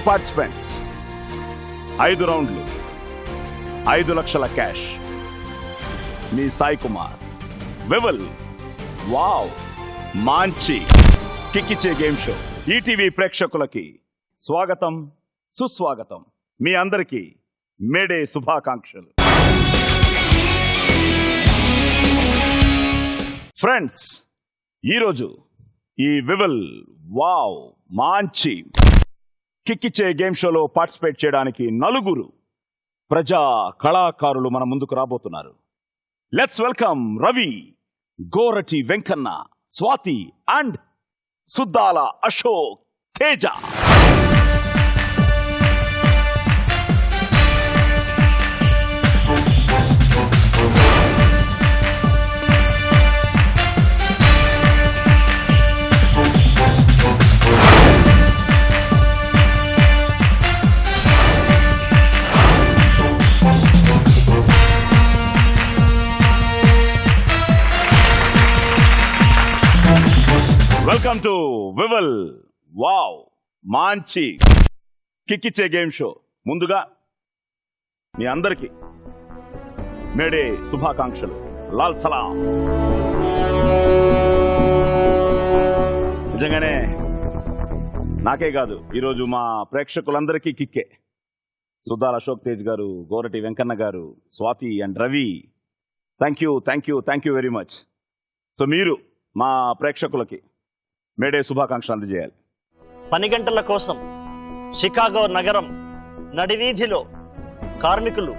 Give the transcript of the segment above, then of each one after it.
Participants, 5 రౌండ్లు, 5 లక్షల cash. మీ Sai Kumar, వివల్, wow, మాంచి కిక్కిచ్చే గేమ్ షో. ఈటీవీ ప్రేక్షకులకి స్వాగతం, సుస్వాగతం. మీ అందరికీ మేడే శుభాకాంక్షలు. ఫ్రెండ్స్, ఈరోజు ఈ వివల్, వావ్, మాంచి కిక్కిచ్చే గేమ్ షోలో పార్టిసిపేట్ చేయడానికి 4 ప్రజా కళాకారులు మన ముందుకు రాబోతున్నారు. Let's welcome Ravi, Gorati Venkanna, Swathi and Suddala Ashok Teja. Welcome to వివల్, వావ్, మాంచి కిక్కిచ్చే గేమ్ షో. ముందుగా మీ అందరికీ మేడే శుభాకాంక్షలు. లాల్ సలాం. నిజంగానే నాకే కాదు, ఈరోజు మా ప్రేక్షకులందరికీ కిక్కే. సుద్దాల అశోక్ తేజ్ గారు, గోరటి వెంకన్న గారు, Swathi and Ravi, thank you very much. So మీరు మా ప్రేక్షకులకి మేడే శుభాకాంక్షలు అందజేయాలి. 10 గంటల కోసం షికాగో నగరం నడివీధిలో కార్మికులు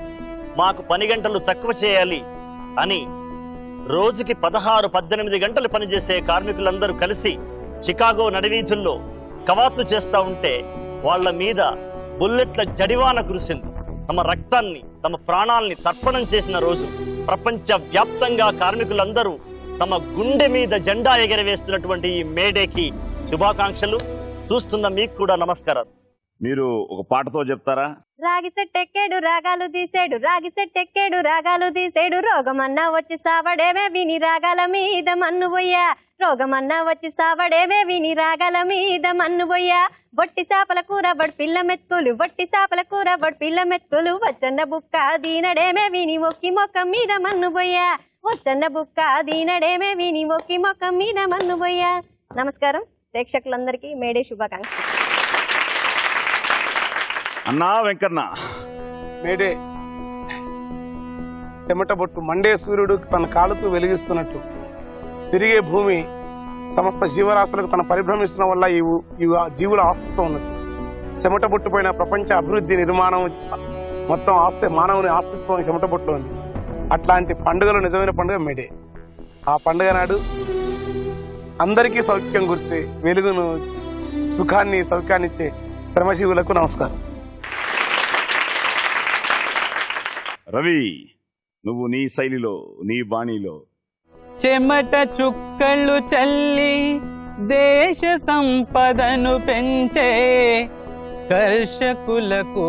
మాకు 10 గంటలు తక్కువ చేయాలి అని రోజుకి 16-18 గంటలు పనిచేసే కార్మికులందరూ కలిసి షికాగో నడివీధుల్లో కవాతు చేస్తూ ఉంటే వాళ్ళ మీద బుల్లెట్ల జడివాన కురిసింది. తమ రక్తాన్ని, తమ ప్రాణాల్ని తర్పణం చేసిన రోజు. ప్రపంచ వ్యాప్తంగా కార్మికులందరూ తమ గుండె మీద జెండా ఎగరవేస్తున్నటువంటి ఈ మేడేకి శుభాకాంక్షలు. చూస్తున్న మీకు కూడా నమస్కారం. మీరు ఒక పాటతో చెప్తారా? రాగి సెట్టెక్కేడు రాగాలు తీసేడు, రాగి సెట్టెక్కేడు రాగాలు తీసేడు, రోగమన్నా వచ్చి సావడేమే విని రాగాల మీద మన్ను పోయ్యా, రోగమన్నా వచ్చి సావడేమే విని రాగాల మీద మన్ను పోయ్యా. బొట్టి చేపల కూర బడి పిల్ల మెత్తులు, బొట్టి చేపల కూర బడి పిల్ల మెత్తులు, వచ్చన్న బుక్క దీనడేమే విని మొక్కి మొక్కం మీద మన్ను పోయ్యా, వచ్చన్న బుక్క దీనడేమే విని మొక్కి మొక్కం మీద మన్ను పోయ్యా. నమస్కారం ప్రేక్షకులందరికీ మేడే శుభాకాంక్షలు. అన్నా వెంకన్న, మేడే చెమటబొట్టు మండే సూర్యుడు తన కాలుతూ వెలిగిస్తున్నట్టు తిరిగే భూమి సమస్త జీవరాశులకు తన పరిభ్రమిస్తున్న వల్ల ఈ జీవుల ఆస్తిత్వం ఉన్నది. చెమటబొట్టుపైన ప్రపంచ అభివృద్ధి, నిర్మాణం, మొత్తం మానవుని ఆస్తిత్వం ఈ చెమటబొట్టులో ఉంది. అట్లాంటి పండుగలు నిజమైన పండుగ మేడే. ఆ పండుగ నాడు అందరికీ సౌఖ్యం గుర్చే, వెలుగును, సుఖాన్ని, సౌఖ్యాన్ని ఇచ్చే శ్రమజీవులకు నమస్కారం. రవి, నువ్వు నీ శైలిలో, నీ బాణీలో చెమట చుక్కళ్ళు చల్లి దేశ సంపదను పెంచే కర్షకులకు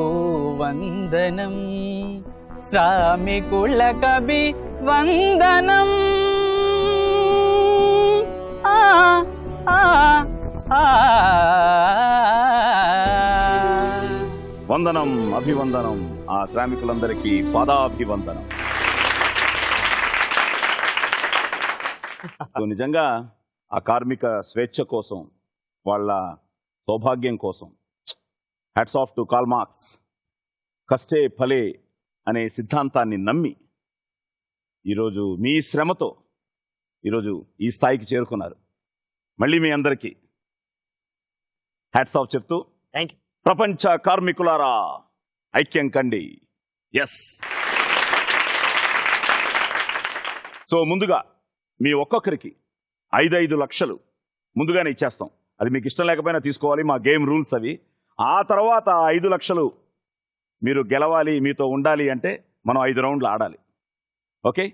వందనం, శ్రామికులకభి వందనం. ఆ ఆ ఆ వందనం, అభివందనం. ఆ శ్రామికులందరికీ పాదాభివందనం. నిజంగా ఆ కార్మిక స్వేచ్ఛ కోసం, వాళ్ళ సౌభాగ్యం కోసం hats off to Karl Marx. కష్టే ఫలే అనే సిద్ధాంతాన్ని నమ్మి ఈరోజు మీ శ్రమతో ఈరోజు ఈ స్థాయికి చేరుకున్నారు. మళ్ళీ మీ అందరికీ హ్యాట్స్ ఆఫ్ చెప్తూ, థ్యాంక్ యూ. ప్రపంచ కార్మికులారా ఐక్యం కండి. ఎస్. సో ముందుగా మీ ఒక్కొక్కరికి 5 లక్షలు ముందుగానే ఇచ్చేస్తాం. అది మీకు ఇష్టం లేకపోయినా తీసుకోవాలి, మా గేమ్ రూల్స్ అవి. ఆ తర్వాత 5 లక్షలు మీరు గెలవాలి, మీతో ఉండాలి అంటే మనం 5 రౌండ్లు ఆడాలి. Okay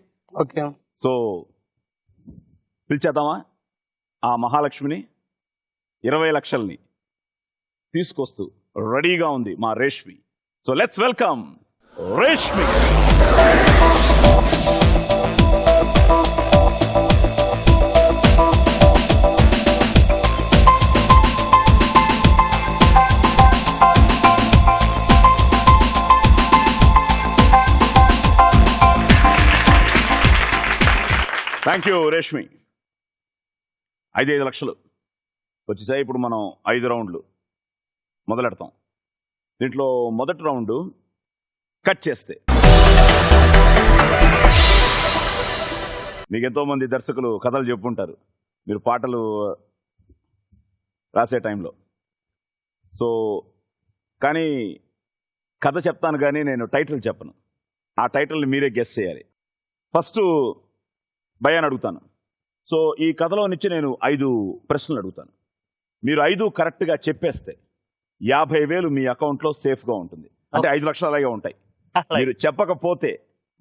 okay. సో పిలిచేద్దామా ఆ మహాలక్ష్మిని? 20 లక్షల్ని తీసుకొస్తూ రెడీగా ఉంది మా Reshmi. So let's welcome Reshmi. Thank you Reshmi. 5 లక్షలు వచ్చేసాయి. ఇప్పుడు మనం 5 రౌండ్లు మొదలెడతాం. దీంట్లో మొదటి రౌండ్ కట్ చేస్తే. మీకు ఎంతోమంది దర్శకులు కథలు చెప్పుంటారు మీరు పాటలు రాసే టైంలో. సో కానీ కథ చెప్తాను కానీ నేను టైటిల్ చెప్పను. ఆ టైటిల్ని మీరే గెస్ చేయాలి. ఫస్ట్ భయాన్ని అడుగుతాను. సో ఈ కథలో నుంచి నేను 5 ప్రశ్నలు అడుగుతాను. మీరు 5 కరెక్ట్గా చెప్పేస్తే 50,000 మీ అకౌంట్లో సేఫ్గా ఉంటుంది. అంటే 5 లక్షలు అలాగే ఉంటాయి. మీరు చెప్పకపోతే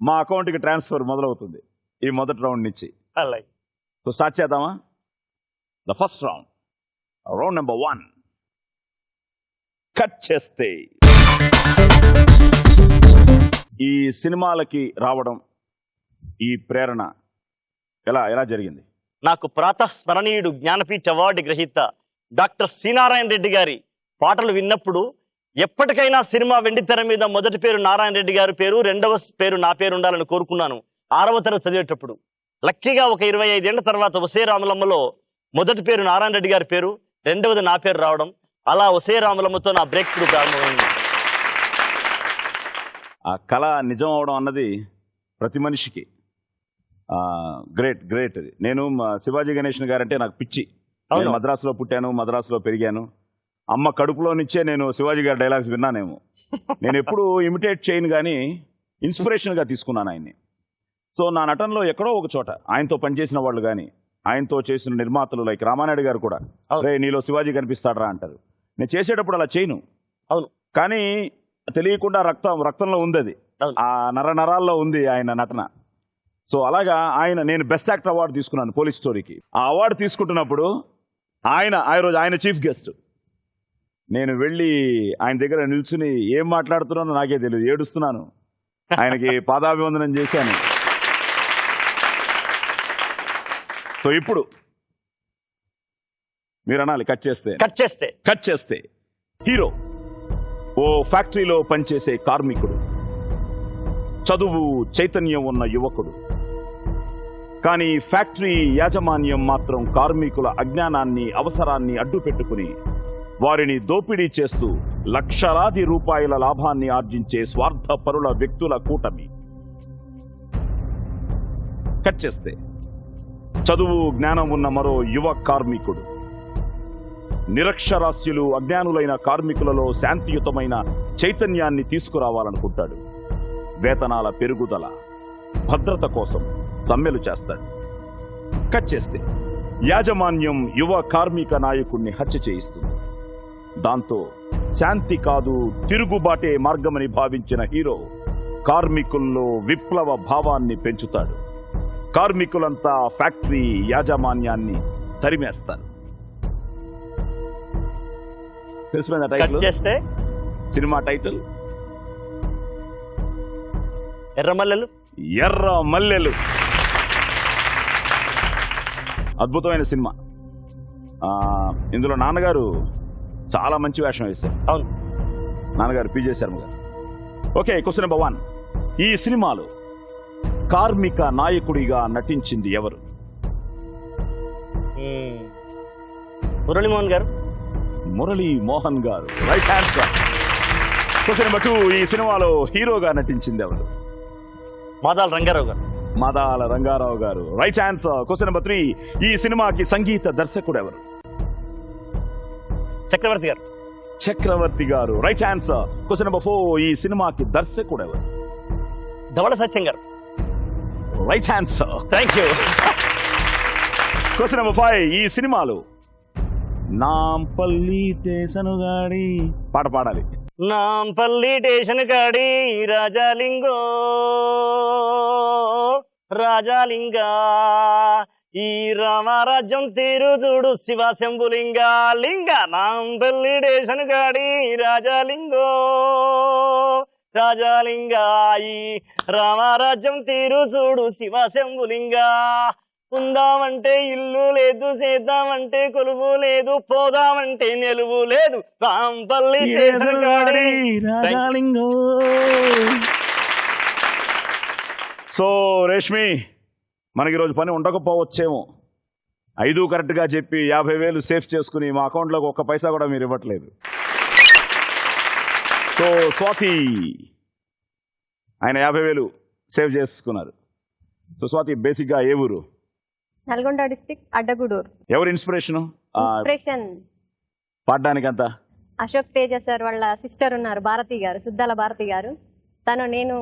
మా అకౌంట్కి ట్రాన్స్ఫర్ మొదలవుతుంది ఈ మొదటి రౌండ్ నుంచి. అలాగే. సో స్టార్ట్ చేద్దామా? The first round, round number 1 cut చేస్తే. ఈ సినిమాలకి రావడం, ఈ ప్రేరణ ఎలా జరిగింది? నాకు ప్రాతస్మరణీయుడు జ్ఞానపీఠ అవార్డు గ్రహీత డాక్టర్ సి నారాయణ రెడ్డి గారి పాటలు విన్నప్పుడు ఎప్పటికైనా సినిమా వెండితెర మీద మొదటి పేరు నారాయణ రెడ్డి గారి పేరు, రెండవ పేరు నా పేరు ఉండాలని కోరుకున్నాను 6వ తరగతి చదివేటప్పుడు. లక్కీగా ఒక 25 ఏళ్ల తర్వాత ఒసే రామలమ్మలో మొదటి పేరు నారాయణ రెడ్డి గారి పేరు, రెండవది నా పేరు రావడం, అలా ఒసే రామలమ్మతో నా బ్రేక్ త్రూ ప్రారంభమైంది. ఆ కళ నిజం అవడం అన్నది ప్రతి మనిషికి గ్రేట్ అది. నేను శివాజీ గణేషన్ గారంటే నాకు పిచ్చి. నేను మద్రాసులో పుట్టాను, మద్రాసులో పెరిగాను. అమ్మ కడుపులో నుంచే నేను శివాజీ గారి డైలాగ్స్ విన్నానేమో. నేను ఎప్పుడు ఇమిటేట్ చేయను కానీ ఇన్స్పిరేషన్గా తీసుకున్నాను ఆయన్ని. సో నా నటనలో ఎక్కడో ఒక చోట ఆయనతో పనిచేసిన వాళ్ళు కానీ, ఆయనతో చేసిన నిర్మాతలు లైక్ రామానాయుడు గారు కూడా రే నీలో శివాజీ కనిపిస్తాడరా అంటారు. నేను చేసేటప్పుడు అలా చేయను. అవును. కానీ తెలియకుండా రక్తంలో ఉంది అది, ఆ నరాల్లో ఉంది ఆయన నటన. సో అలాగా నేను బెస్ట్ యాక్టర్ అవార్డు తీసుకున్నాను పోలీస్ స్టోరీకి. ఆ అవార్డు తీసుకుంటున్నప్పుడు ఆయన చీఫ్ గెస్ట్. నేను వెళ్ళి ఆయన దగ్గర నిల్చుని ఏం మాట్లాడుతున్నానో నాకే తెలియదు, ఏడుస్తున్నాను. ఆయనకి పాదాభివందనం చేశాను. సో ఇప్పుడు మీరు అనాలి కట్ చేస్తే హీరో ఓ ఫ్యాక్టరీలో పనిచేసే కార్మికుడు, చదువు చైతన్యం ఉన్న యువకుడు. కానీ ఫ్యాక్టరీ యాజమాన్యం మాత్రం కార్మికుల అజ్ఞానాన్ని, అవసరాన్ని అడ్డుపెట్టుకుని వారిని దోపిడీ చేస్తూ లక్షలాది రూపాయల లాభాన్ని ఆర్జించే స్వార్థపరుల వ్యక్తుల కూటమి. కట్ చేస్తే చదువు జ్ఞానం ఉన్న మరో యువ కార్మికుడు, నిరక్షరాస్యులు అజ్ఞానులైన కార్మికులలో శాంతియుతమైన చైతన్యాన్ని తీసుకురావాలనుకుంటాడు. వేతనాల పెరుగుదల, భద్రత కోసం సమ్మెలు చేస్తాడు. కట్ చేస్తే యాజమాన్యం యువ కార్మిక నాయకుణ్ణి హత్య చేయిస్తుంది. దాంతో శాంతి కాదు తిరుగుబాటే మార్గమని భావించిన హీరో కార్మికుల్లో విప్లవ భావాన్ని పెంచుతాడు. కార్మికులంతా ఫ్యాక్టరీ యాజమాన్యాన్ని తరిమేస్తారు. తెలిసిపోయిందా టైటిల్? Cinema title Erramallelu. అద్భుతమైన సినిమా. ఇందులో నాన్నగారు చాలా మంచి వేషం వేశారు. అవును, నాన్నగారు పిజే శర్మ గారు. Okay, question number 1. ఈ సినిమాలో కార్మిక నాయకుడిగా నటించింది ఎవరు? మురళీమోహన్ గారు. Right answer. Question number 2. ఈ సినిమాలో హీరోగా నటించింది ఎవరు? మాదాల రంగారావు గారు. Right answer. Question number 3. ఈ సినిమాకి సంగీత దర్శకుడు ఎవరు? చక్రవర్తి గారు. Right answer. Question number 4. ఈ సినిమాకి దర్శకుడు ఎవరు? ధవళ సత్యం గారు. Right answer. Thank you. Question number 5. ఈ సినిమాలో నాంపల్లి స్టేషన్ గాడి పాట పాడాలి. నాంపల్లి స్టేషన్ గాడి రాజాలింగా ఈ రామరాజ్యం తీరు చూడు శివశంభులింగా లింగ. నాంపల్లి స్టేషన్ గాడి రాజాలింగా ఈ రామరాజ్యం తీరు చూడు శివశంభులింగా. ఉందామంటే ఇల్లు లేదు, చేద్దామంటే కొలువు లేదు, పోదామంటే నిలువు లేదు, రాంపల్లి స్టేషన్ గాడి రాజాలింగో. సో రేష్మి, మనకి ఈరోజు పని ఉండకపోవచ్చేమో. 5 కరెక్ట్గా చెప్పి 50,000 సేఫ్ చేసుకుని మా అకౌంట్లోకి ఒక్క పైసా కూడా మీరు ఇవ్వట్లేదు. సో స్వాతి ఆయన 50,000 సేవ్ చేసుకున్నారు. సో స్వాతి బేసిక్గా ఏ ఊరు? నల్గొండ డిస్టిక్ అడ్డగూడూరు. ఎవరు ఇన్స్పిరేషను ఇన్స్పిరేషన్ పాడడానికంతా? అశోక్ తేజ సార్ వాళ్ళ సిస్టర్ ఉన్నారు, భారతి గారు, సుద్దాల భారతి గారు. నేను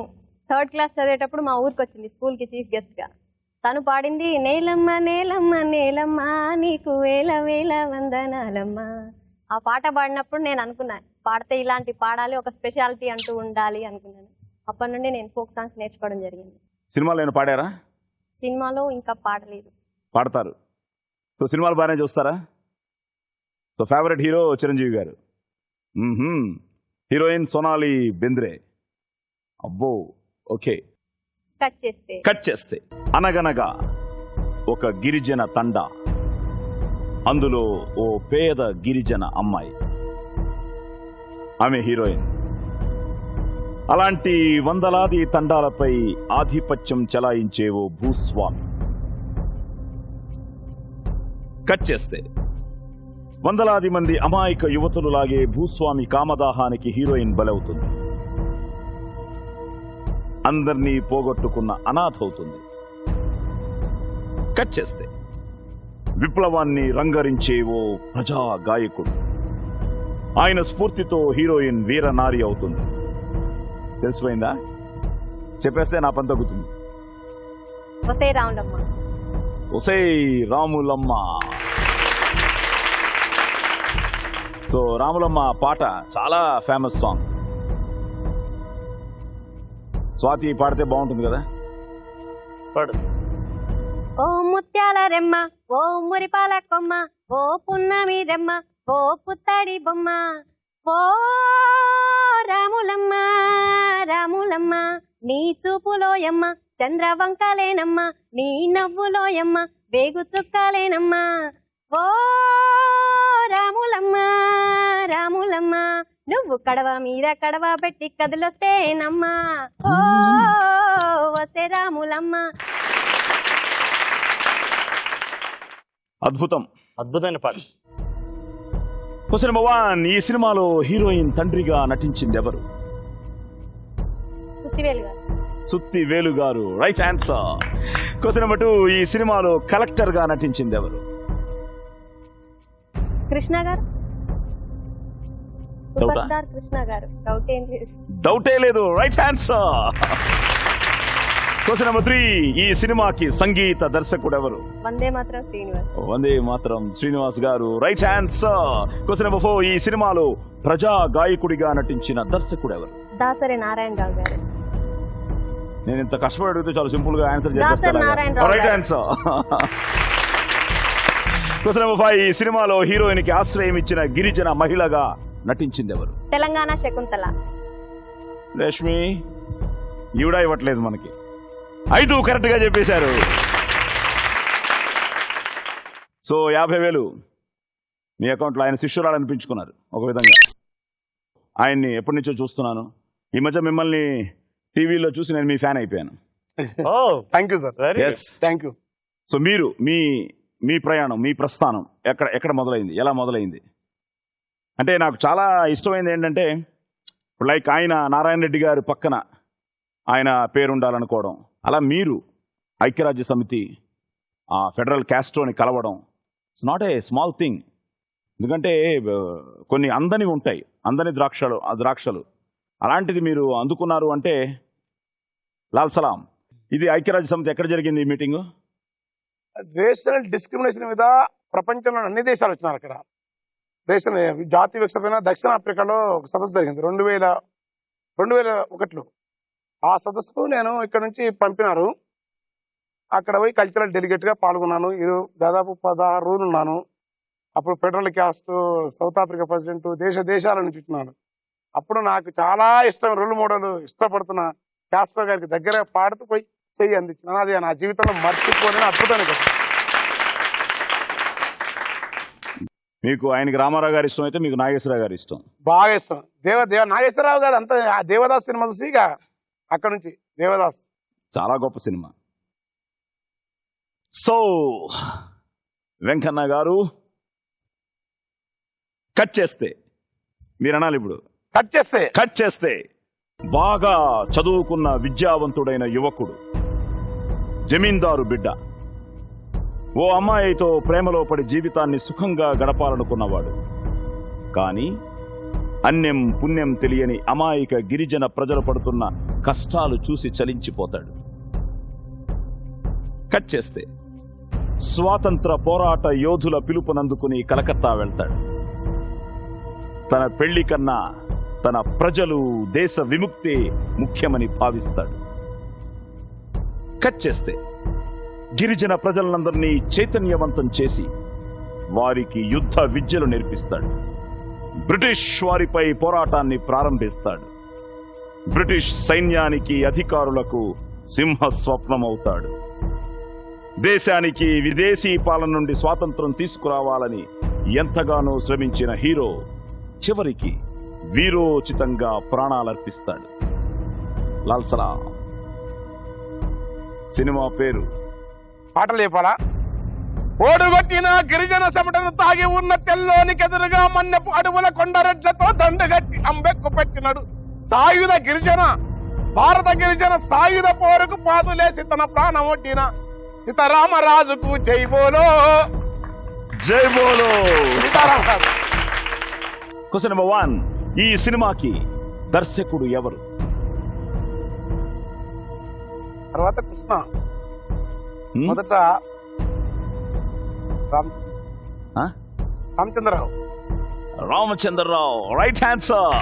3rd క్లాస్ చదివేటప్పుడు మా ఊరికి వచ్చింది స్కూల్కి చీఫ్ గెస్ట్గా. తను పాడింది నేలమ్మ నేలమ్మ నేలమ్మ నీకు వేల వేల వందనాలమ్మ. ఆ పాట పాడినప్పుడు నేను అనుకున్నా పాడితే ఇలాంటి పాడాలి, ఒక స్పెషాలిటీ అంటూ ఉండాలి అనుకున్నాను. అప్పటి నుండి నేను ఫోక్ సాంగ్స్ నేర్చుకోవడం జరిగింది. సినిమాలో ఏమైనా పాడారా? సినిమాలో ఇంకా పాడలేదు. పాడతారు. సో సినిమాలు బాగానే చూస్తారా? సో ఫేవరెట్ హీరో చిరంజీవి గారు, హీరోయిన్ సోనాలి బెంద్రే. అబ్బో, ఓకే. కట్ చేస్తే అనగనగా ఒక గిరిజన తండా, అందులో ఓ పేద గిరిజన అమ్మాయి, ఆమె హీరోయిన్. అలాంటి వందలాది తండాలపై ఆధిపత్యం చెలాయించే ఓ భూస్వామి. కట్ చేస్తే వందలాది మంది అమాయక యువతులు లాగే భూస్వామి కామదాహానికి హీరోయిన్ బలవుతుంది. అందర్నీ పోగొట్టుకున్న అనాథ అవుతుంది. కట్ చేస్తే విప్లవాన్ని రంగరించే ఓ ప్రజా గాయకుడు, ఆయన స్ఫూర్తితో హీరోయిన్ వీరనారి అవుతుంది. తెలిసిపోయిందా? చెప్పేస్తే నా పని తగ్గుతుంది. ఒసే రాములమ్మ. సో రాములమ్మ పాట చాలా ఫేమస్ సాంగ్. స్వాతి పాడితే బాగుంటుంది కదా? పాడు. ఓ ముత్యాల రెమ్మ, ఓ మురిపాల కొమ్మ, ఓ పున్నమి రెమ్మ, ఓ పుత్తడి బొమ్మ, ఓ రాములమ్మ రాములమ్మ నీ చూపులోయమ్మ చంద్రవంకలేనమ్మ, నీ నవ్వులోయమ్మ వేగు చుక్కలేనమ్మ. ఓ రాములమ్మ రాములమ్మ నువ్వు కడవ మీద కడవ పెట్టి కదులొస్తేనమ్మా. ఓ వసే రాములమ్మ. అద్భుతం, అద్భుతమైన పాట. క్వశ్చన్ నెంబర్ 1, ఈ సినిమాలో హీరోయిన్ తండ్రిగా నటించింది ఎవరు? సుత్తి వేలు గారు. Right answer. క్వశ్చన్ నెంబర్ 2, ఈ సినిమాలో కలెక్టర్ గా నటించింది ఎవరు? కృష్ణ గారు. కృష్ణ గారు. డౌటే లేదు. Right answer. క్వశ్చన్ నెంబర్ 3, ఈ సినిమాకి సంగీత దర్శకుడు ఎవరు? వందే మాత్రం శ్రీనివాస్. వందే మాత్రం శ్రీనివాస్ గారు. Right answer. క్వశ్చన్ నెంబర్ 4, ఈ సినిమాలో ప్రజా గాయకుడిగా నటించిన దర్శకుడు ఎవరు? దాసరి నారాయణరావు గారు. నేను ఇంత కష్టపడి అడిగితే చాలా సింపుల్ గా ఆన్సర్ చేస్తాను. Right answer. క్వశ్చన్ నెంబర్ 5, ఈ సినిమాలో హీరోయిన్ కి ఆశ్రయం ఇచ్చిన గిరిజన మహిళగా నటించింది ఎవరు? తెలంగాణ శకుంతల. రష్మి ఈవిడ ఇవ్వట్లేదు మనకి. 5 కరెక్ట్ గా చెప్పేశారు. సో 50,000 మీ అకౌంట్లో. ఆయన శిష్యురాలు అనిపించుకున్నారు ఒక విధంగా. ఆయన్ని ఎప్పటి నుంచో చూస్తున్నాను. ఈ మధ్య మిమ్మల్ని టీవీలో చూసి నేను మీ ఫ్యాన్ అయిపోయాను. Thank you sir. Thank you. So మీరు మీ ప్రయాణం, మీ ప్రస్థానం ఎక్కడ మొదలైంది, ఎలా మొదలైంది? అంటే నాకు చాలా ఇష్టమైంది ఏంటంటే, లైక్ ఆయన నారాయణ రెడ్డి గారి పక్కన ఆయన పేరు ఉండాలనుకోవడం, అలా మీరు ఐక్యరాజ్య సమితి ఫెడరల్ క్యాస్ట్రోని కలవడం, it's not a small thing. ఎందుకంటే కొన్ని అందనివి ఉంటాయి, అందని ద్రాక్షలు. అలాంటిది మీరు అందుకున్నారు అంటే లాల్ సలాం. ఇది ఐక్యరాజ్య సమితి ఎక్కడ జరిగింది ఈ మీటింగు? రేషనల్ డిస్క్రిమినేషన్ మీద ప్రపంచంలో అన్ని దేశాలు వచ్చినారు. అక్కడ రేషన్ జాతి వివక్షపైన దక్షిణాఫ్రికాలో ఒక సదస్సు జరిగింది 2001లో. ఆ సదస్సుకు నేను ఇక్కడ నుంచి పంపినారు. అక్కడ పోయి కల్చరల్ డెలిగేట్గా పాల్గొన్నాను. దాదాపు 16 రోజులు ఉన్నాను. అప్పుడు federal caste, south Africa president, దేశాల నుంచి వచ్చినాను. అప్పుడు నాకు చాలా ఇష్టం, రోల్ మోడల్ ఇష్టపడుతున్న క్యాస్ట్రో గారికి దగ్గర పాడుతూ పోయి చెయ్యి అందించిన. అది నా జీవితంలో మర్చిపోలేని అద్భుతమైన కథ. మీకు ఆయనకి రామారావు గారు ఇష్టం అయితే మీకు నాగేశ్వరరావు గారు ఇష్టం? బాగా ఇష్టం. నాగేశ్వరరావు గారు అంతా దేవదాస్ సినిమా చూసి ఇక అక్కడ నుంచి దేవదాస్ చాలా గొప్ప సినిమా. సో వెంకన్న గారు కట్ చేస్తే మీరు అనాలి ఇప్పుడు కట్ చేస్తే బాగా చదువుకున్న విద్యావంతుడైన యువకుడు, జమీందారు బిడ్డ, ఓ అమ్మాయితో ప్రేమలో పడి జీవితాన్ని సుఖంగా గడపాలనుకున్నవాడు. కానీ అన్యం పుణ్యం తెలియని అమాయక గిరిజన ప్రజలు పడుతున్న కష్టాలు చూసి చలించిపోతాడు. కట్ చేస్తే స్వాతంత్ర పోరాట యోధుల పిలుపునందుకుని కలకత్తా వెళ్తాడు. తన పెళ్లి కన్నా తన ప్రజలు, దేశ విముక్తి ముఖ్యమని భావిస్తాడు. కట్ చేస్తే గిరిజన ప్రజలందరినీ చైతన్యవంతం చేసి వారికి యుద్ధ విద్యలు నేర్పిస్తాడు. బ్రిటిష్ వారిపై పోరాటాన్ని ప్రారంభిస్తాడు. బ్రిటిష్ సైన్యానికి, అధికారులకు సింహ స్వప్నమవుతాడు. దేశానికి విదేశీ పాలన నుండి స్వాతంత్రం తీసుకురావాలని ఎంతగానో శ్రమించిన హీరో చివరికి వీరోచితంగా ప్రాణాలర్పిస్తాడు. లాల్ సలాం. సినిమా పేరు. పాటలు చెప్పాలా? ఓడుగొట్టిన గిరిజన చెమటను తాగి ఉన్న తెల్లోనికి ఎదురుగా మన్నెపు అడవుల కొండరెడ్లతో దండగట్టి అంబెక్కు పెట్టినడు సాయుధ గిరిజన. భారత గిరిజన సాయుధ పోరుకు పాదులేసి తన ప్రాణం ఒడ్డిన సీతారామరాజుకు జై బోలో. జై బోలో. సీతారామరాజు. Question number 1. ఈ సినిమాకి దర్శకుడు ఎవరు? తర్వాత కృష్ణ. మొదట Ramachandra Rao. Ramachandra Rao. Right answer.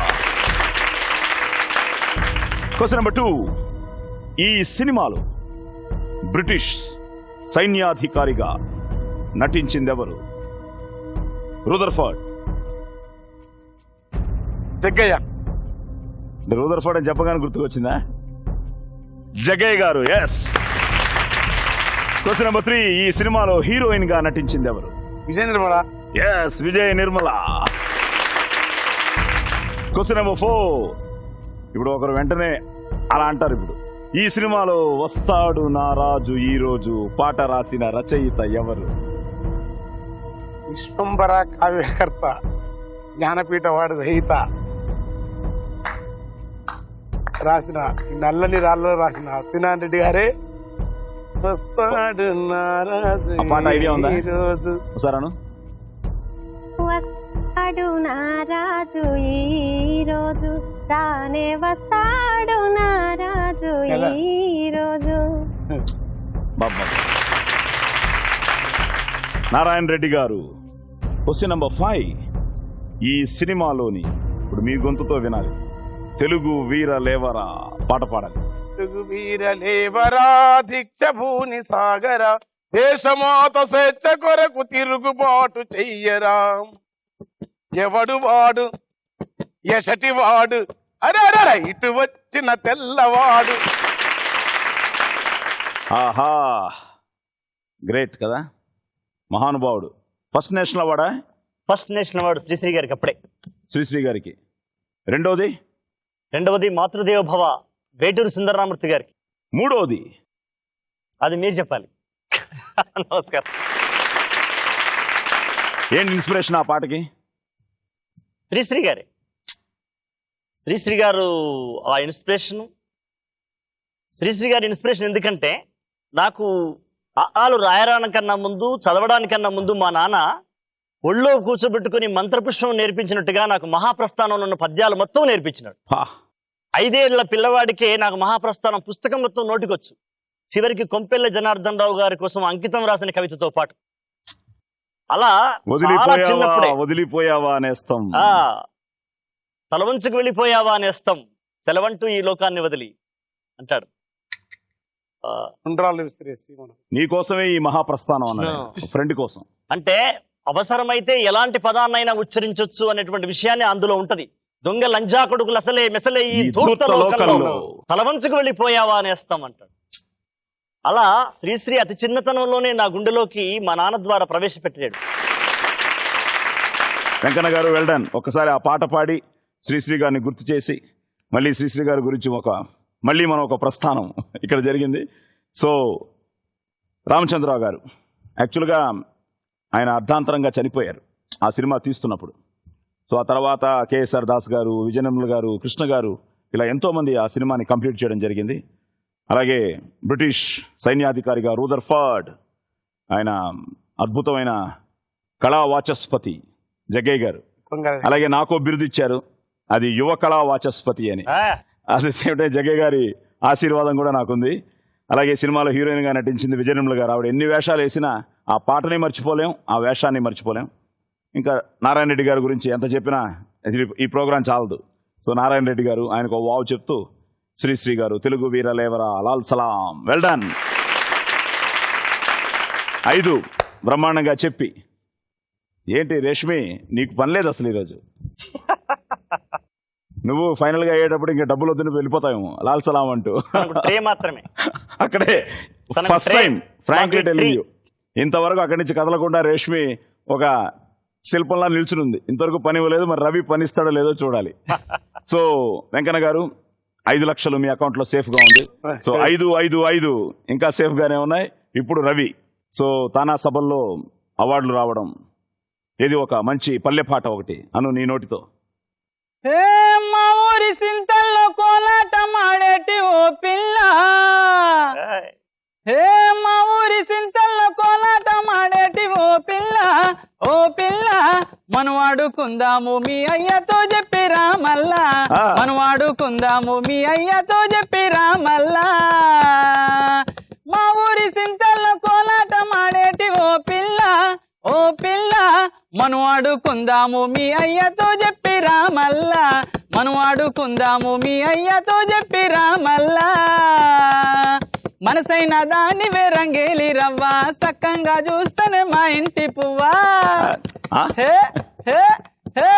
Question number 2. ఈ సినిమాలో బ్రిటిష్ సైన్యాధికారిగా నటించిందెవరు? రూదర్ఫర్డ్. జగ్గయ్య. రూదర్ఫర్డ్ అని చెప్పగానే గుర్తుకొచ్చిందా? Jaggayya garu. Yes. Question number 3. ఈ సినిమాలో హీరోయిన్ గా నటించింది ఎవరు? Vijaya Nirmala. Yes, Vijaya Nirmala. Question number 4. ఇప్పుడు ఒకరు వెంటనే అలా అంటారు. ఇప్పుడు ఈ సినిమాలో వస్తాడు నా రాజు ఈ రోజు పాట రాసిన రచయిత ఎవరు? విశ్వంబర కావ్యకర్త, జ్ఞానపీఠ వాడి రహిత, రాసిన నల్లని రాళ్ళలో రాసిన శ్రీనారాయణ రెడ్డి గారే. వస్తాడు నారాజు ఆ పాట ఐడియా ఉందా? ఈరోజు. ఒకసారి వస్తాడు నారాజు ఈ రోజు, రానే వస్తాడు నారాజు ఈ రోజు. బాబా. నారాయణ రెడ్డి గారు. Question number 5. ఈ సినిమాలోని, ఇప్పుడు మీ గొంతుతో వినాలి, తెలుగు వీర లేవరా పాట పాడాలి. తెలుగు వీర లేవరా దీక్ష భూని సాగరా, దేశమాత స్వేచ్ఛ కొరకు తిరుగుబాటు చెయ్యరా, ఎవడు వాడు ఎసటి వాడు, అరే ఇటు వచ్చిన తెల్లవాడు. ఆహా, గ్రేట్ కదా, మహానుభావుడు. ఫస్ట్ నేషనల్ అవార్డా? ఫస్ట్ నేషనల్ అవార్డు శ్రీశ్రీ గారికి అప్పుడే. శ్రీశ్రీ గారికి. రెండవది మాతృదేవ భవ వేటూరు సుందరరామూర్తి గారికి. మూడవది అది మీరు చెప్పాలి. నమస్కారం. ఏంటి ఇన్స్పిరేషన్ ఆ పాటకి? శ్రీశ్రీ గారే. శ్రీశ్రీ గారు ఆ ఇన్స్పిరేషన్. శ్రీశ్రీ గారి ఇన్స్పిరేషన్ ఎందుకంటే, నాకు ఆలు రాయడానికన్నా ముందు, చదవడానికన్నా ముందు మా నాన్న ఒళ్ళో కూర్చోబెట్టుకుని మంత్రపుష్పం నేర్పించినట్టుగా నాకు మహాప్రస్థానంలో ఉన్న పద్యాలు మొత్తం నేర్పించినాడు. 5 ఏళ్ల పిల్లవాడికే నాకు మహాప్రస్థానం పుస్తకం మొత్తం నోటికొచ్చు. చివరికి కొంపెల్ల జనార్దన్ రావు గారి కోసం అంకితం రాసిన కవితతో పాటు. అలా వదిలిపోయావా నేస్తం, తలవంచుకు వెళ్ళిపోయావా నేస్తం, సెలవంటూ ఈ లోకాన్ని వదిలి అంటాడు. నీ కోసమే ఈ మహాప్రస్థానం అన్నాడు, ఫ్రెండ్ కోసం. అంటే అవసరమైతే ఎలాంటి పదాన్నైనా ఉచ్చరించొచ్చు అనేటువంటి విషయాన్ని అందులో ఉంటది. దొంగ లంజా కొడుకులు అసలే మెసలే ఈ ధూర్త లోకంలో తలవంచుకు వెళ్ళిపోయావా అనేస్తాం అంటాడు. అలా శ్రీశ్రీ అతి చిన్నతనంలోనే నా గుండెలోకి మా నాన్న ద్వారా ప్రవేశపెట్టాడు. వెంకన్న గారు, వెల్డన్. ఒక్కసారి ఆ పాట పాడి శ్రీశ్రీ గారిని గుర్తు చేసి మళ్ళీ శ్రీశ్రీ గారి గురించి మళ్ళీ మనం ఒక ప్రస్థానం ఇక్కడ జరిగింది. సో రామచంద్రరావు గారు యాక్చువల్గా ఆయన అర్ధాంతరంగా చనిపోయారు ఆ సినిమా తీస్తున్నప్పుడు. సో ఆ తర్వాత కేఎస్ఆర్ దాస్ గారు, విజయనిర్మల గారు, కృష్ణ గారు ఇలా ఎంతోమంది ఆ సినిమాని కంప్లీట్ చేయడం జరిగింది. అలాగే బ్రిటిష్ సైన్యాధికారిగా రూదర్ఫర్డ్, ఆయన అద్భుతమైన కళా వాచస్పతి జగ్గయ్య గారు. అలాగే నాకో బిరుదు ఇచ్చారు, అది యువ కళా వాచస్పతి అని. At the same time Jaggayya గారి ఆశీర్వాదం కూడా నాకుంది. అలాగే సినిమాలో హీరోయిన్గా నటించింది విజయనిర్మల గారు. ఆవిడ ఎన్ని వేషాలు వేసినా ఆ పాటని మర్చిపోలేం, ఆ వేషాన్ని మర్చిపోలేం. ఇంకా నారాయణ రెడ్డి గారి గురించి ఎంత చెప్పినా ఈ ప్రోగ్రాం చాలదు. సో నారాయణ రెడ్డి గారు, ఆయనకు వావ్ చెప్తూ శ్రీశ్రీ గారు, తెలుగు వీరలేవరా, లాల్ సలాం, వెల్ డన్. 5 బ్రహ్మాండంగా చెప్పి, ఏంటి రేష్మి నీకు పని లేదు అసలు ఈరోజు, నువ్వు ఫైనల్ గా అయ్యేటప్పుడు ఇంకా డబ్బులు వద్దు నువ్వు వెళ్ళిపోతావేమో లాల్ సలాం అంటూ. మాత్రమే అక్కడే first time frankly telling you, ఇంతవరకు అక్కడి నుంచి కదలకుండా రేష్మి ఒక శిల్పంలా నిల్చునుంది. ఇంతవరకు పని ఇవ్వలేదు, మరి రవి పనిస్తాడో లేదో చూడాలి. సో వెంకన్న గారు 5 లక్షలు మీ అకౌంట్ లో సేఫ్ గా ఉంది. సో 5 ఇంకా సేఫ్ గానే ఉన్నాయి. ఇప్పుడు రవి, సో తానా సభల్లో అవార్డులు రావడం, ఏది ఒక మంచి పల్లె పాట ఒకటి అను నీ నోటితో. ఏ మా ఊరి సింతల్లో కోలాట మాడేటి ఓ పిల్ల, ఏ మా ఊరి సింతల్లో కోలాట మాడేటి ఓ పిల్ల, ఓ పిల్ల మనం ఆడుకుందాము మీ అయ్యతో చెప్పిరా మల్లా, మనం ఆడుకుందాము మీ అయ్యతో చెప్పిరా మల్లా. మా ఊరి సింతల్లో కోలాట మాడేటి ఓ పిల్ల, ఓ పిల్ల మనం ఆడుకుందాము మీ అయ్యతో చెప్పిరా మల్లా, మనం ఆడుకుందాము మీ అయ్యతో చెప్పిరా మల్లా. మనసైన దాని రంగేలి రవ్వ, సక్కంగా చూస్తేనే మా ఇంటి పువ్వా, హే హే హే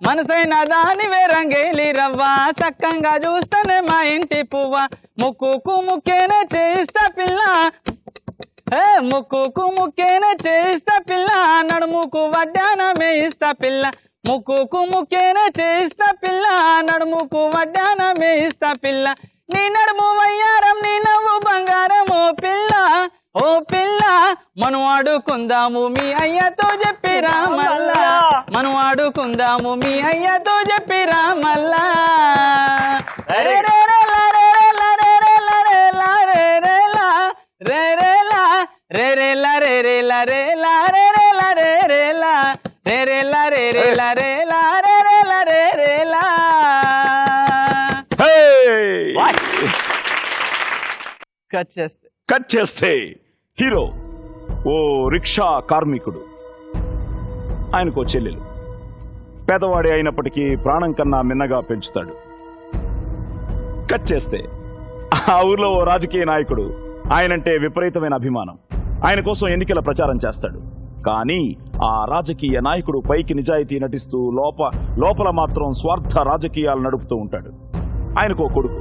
మనసైన దాని రంగేలి రవ్వ, సక్కంగా చూస్తేనే మా ఇంటి పువ్వా. ముక్కుకు ముక్కేనే చేయిస్తా పిల్ల, ముక్కుకు ముక్కేనే చేయిస్తా పిల్ల, నడుముకు వడ్డానమే ఇస్తా పిల్ల, ముక్కుకు ముక్కేనే చేయిస్తా పిల్ల, నడుముకు వడ్డానమే ఇస్తా పిల్ల. నీ నడుము వయ్యారం, నీ నవ్వు బంగారం ఓ పిల్ల, ఓ పిల్ల మనం ఆడుకుందాము మీ అయ్యతో చెప్పిరా మల్లా, మనం ఆడుకుందాము మీ అయ్యతో చెప్పిరా మల్లా. కట్ చేస్తే హీరో ఓ రిక్షా కార్మికుడు, ఆయనకో చెల్లెలు, పేదవాడి అయినప్పటికీ ప్రాణం కన్నా మిన్నగా పెంచుతాడు. కట్ చేస్తే ఆ ఊర్లో ఓ రాజకీయ నాయకుడు, ఆయనంటే విపరీతమైన అభిమానం, ఆయన కోసం ఎన్నికల ప్రచారం చేస్తాడు. కానీ ఆ రాజకీయ నాయకుడు పైకి నిజాయితీ నటిస్తూ లోపల మాత్రం స్వార్థ రాజకీయాలు నడుపుతూ ఉంటాడు. ఆయనకు కొడుకు,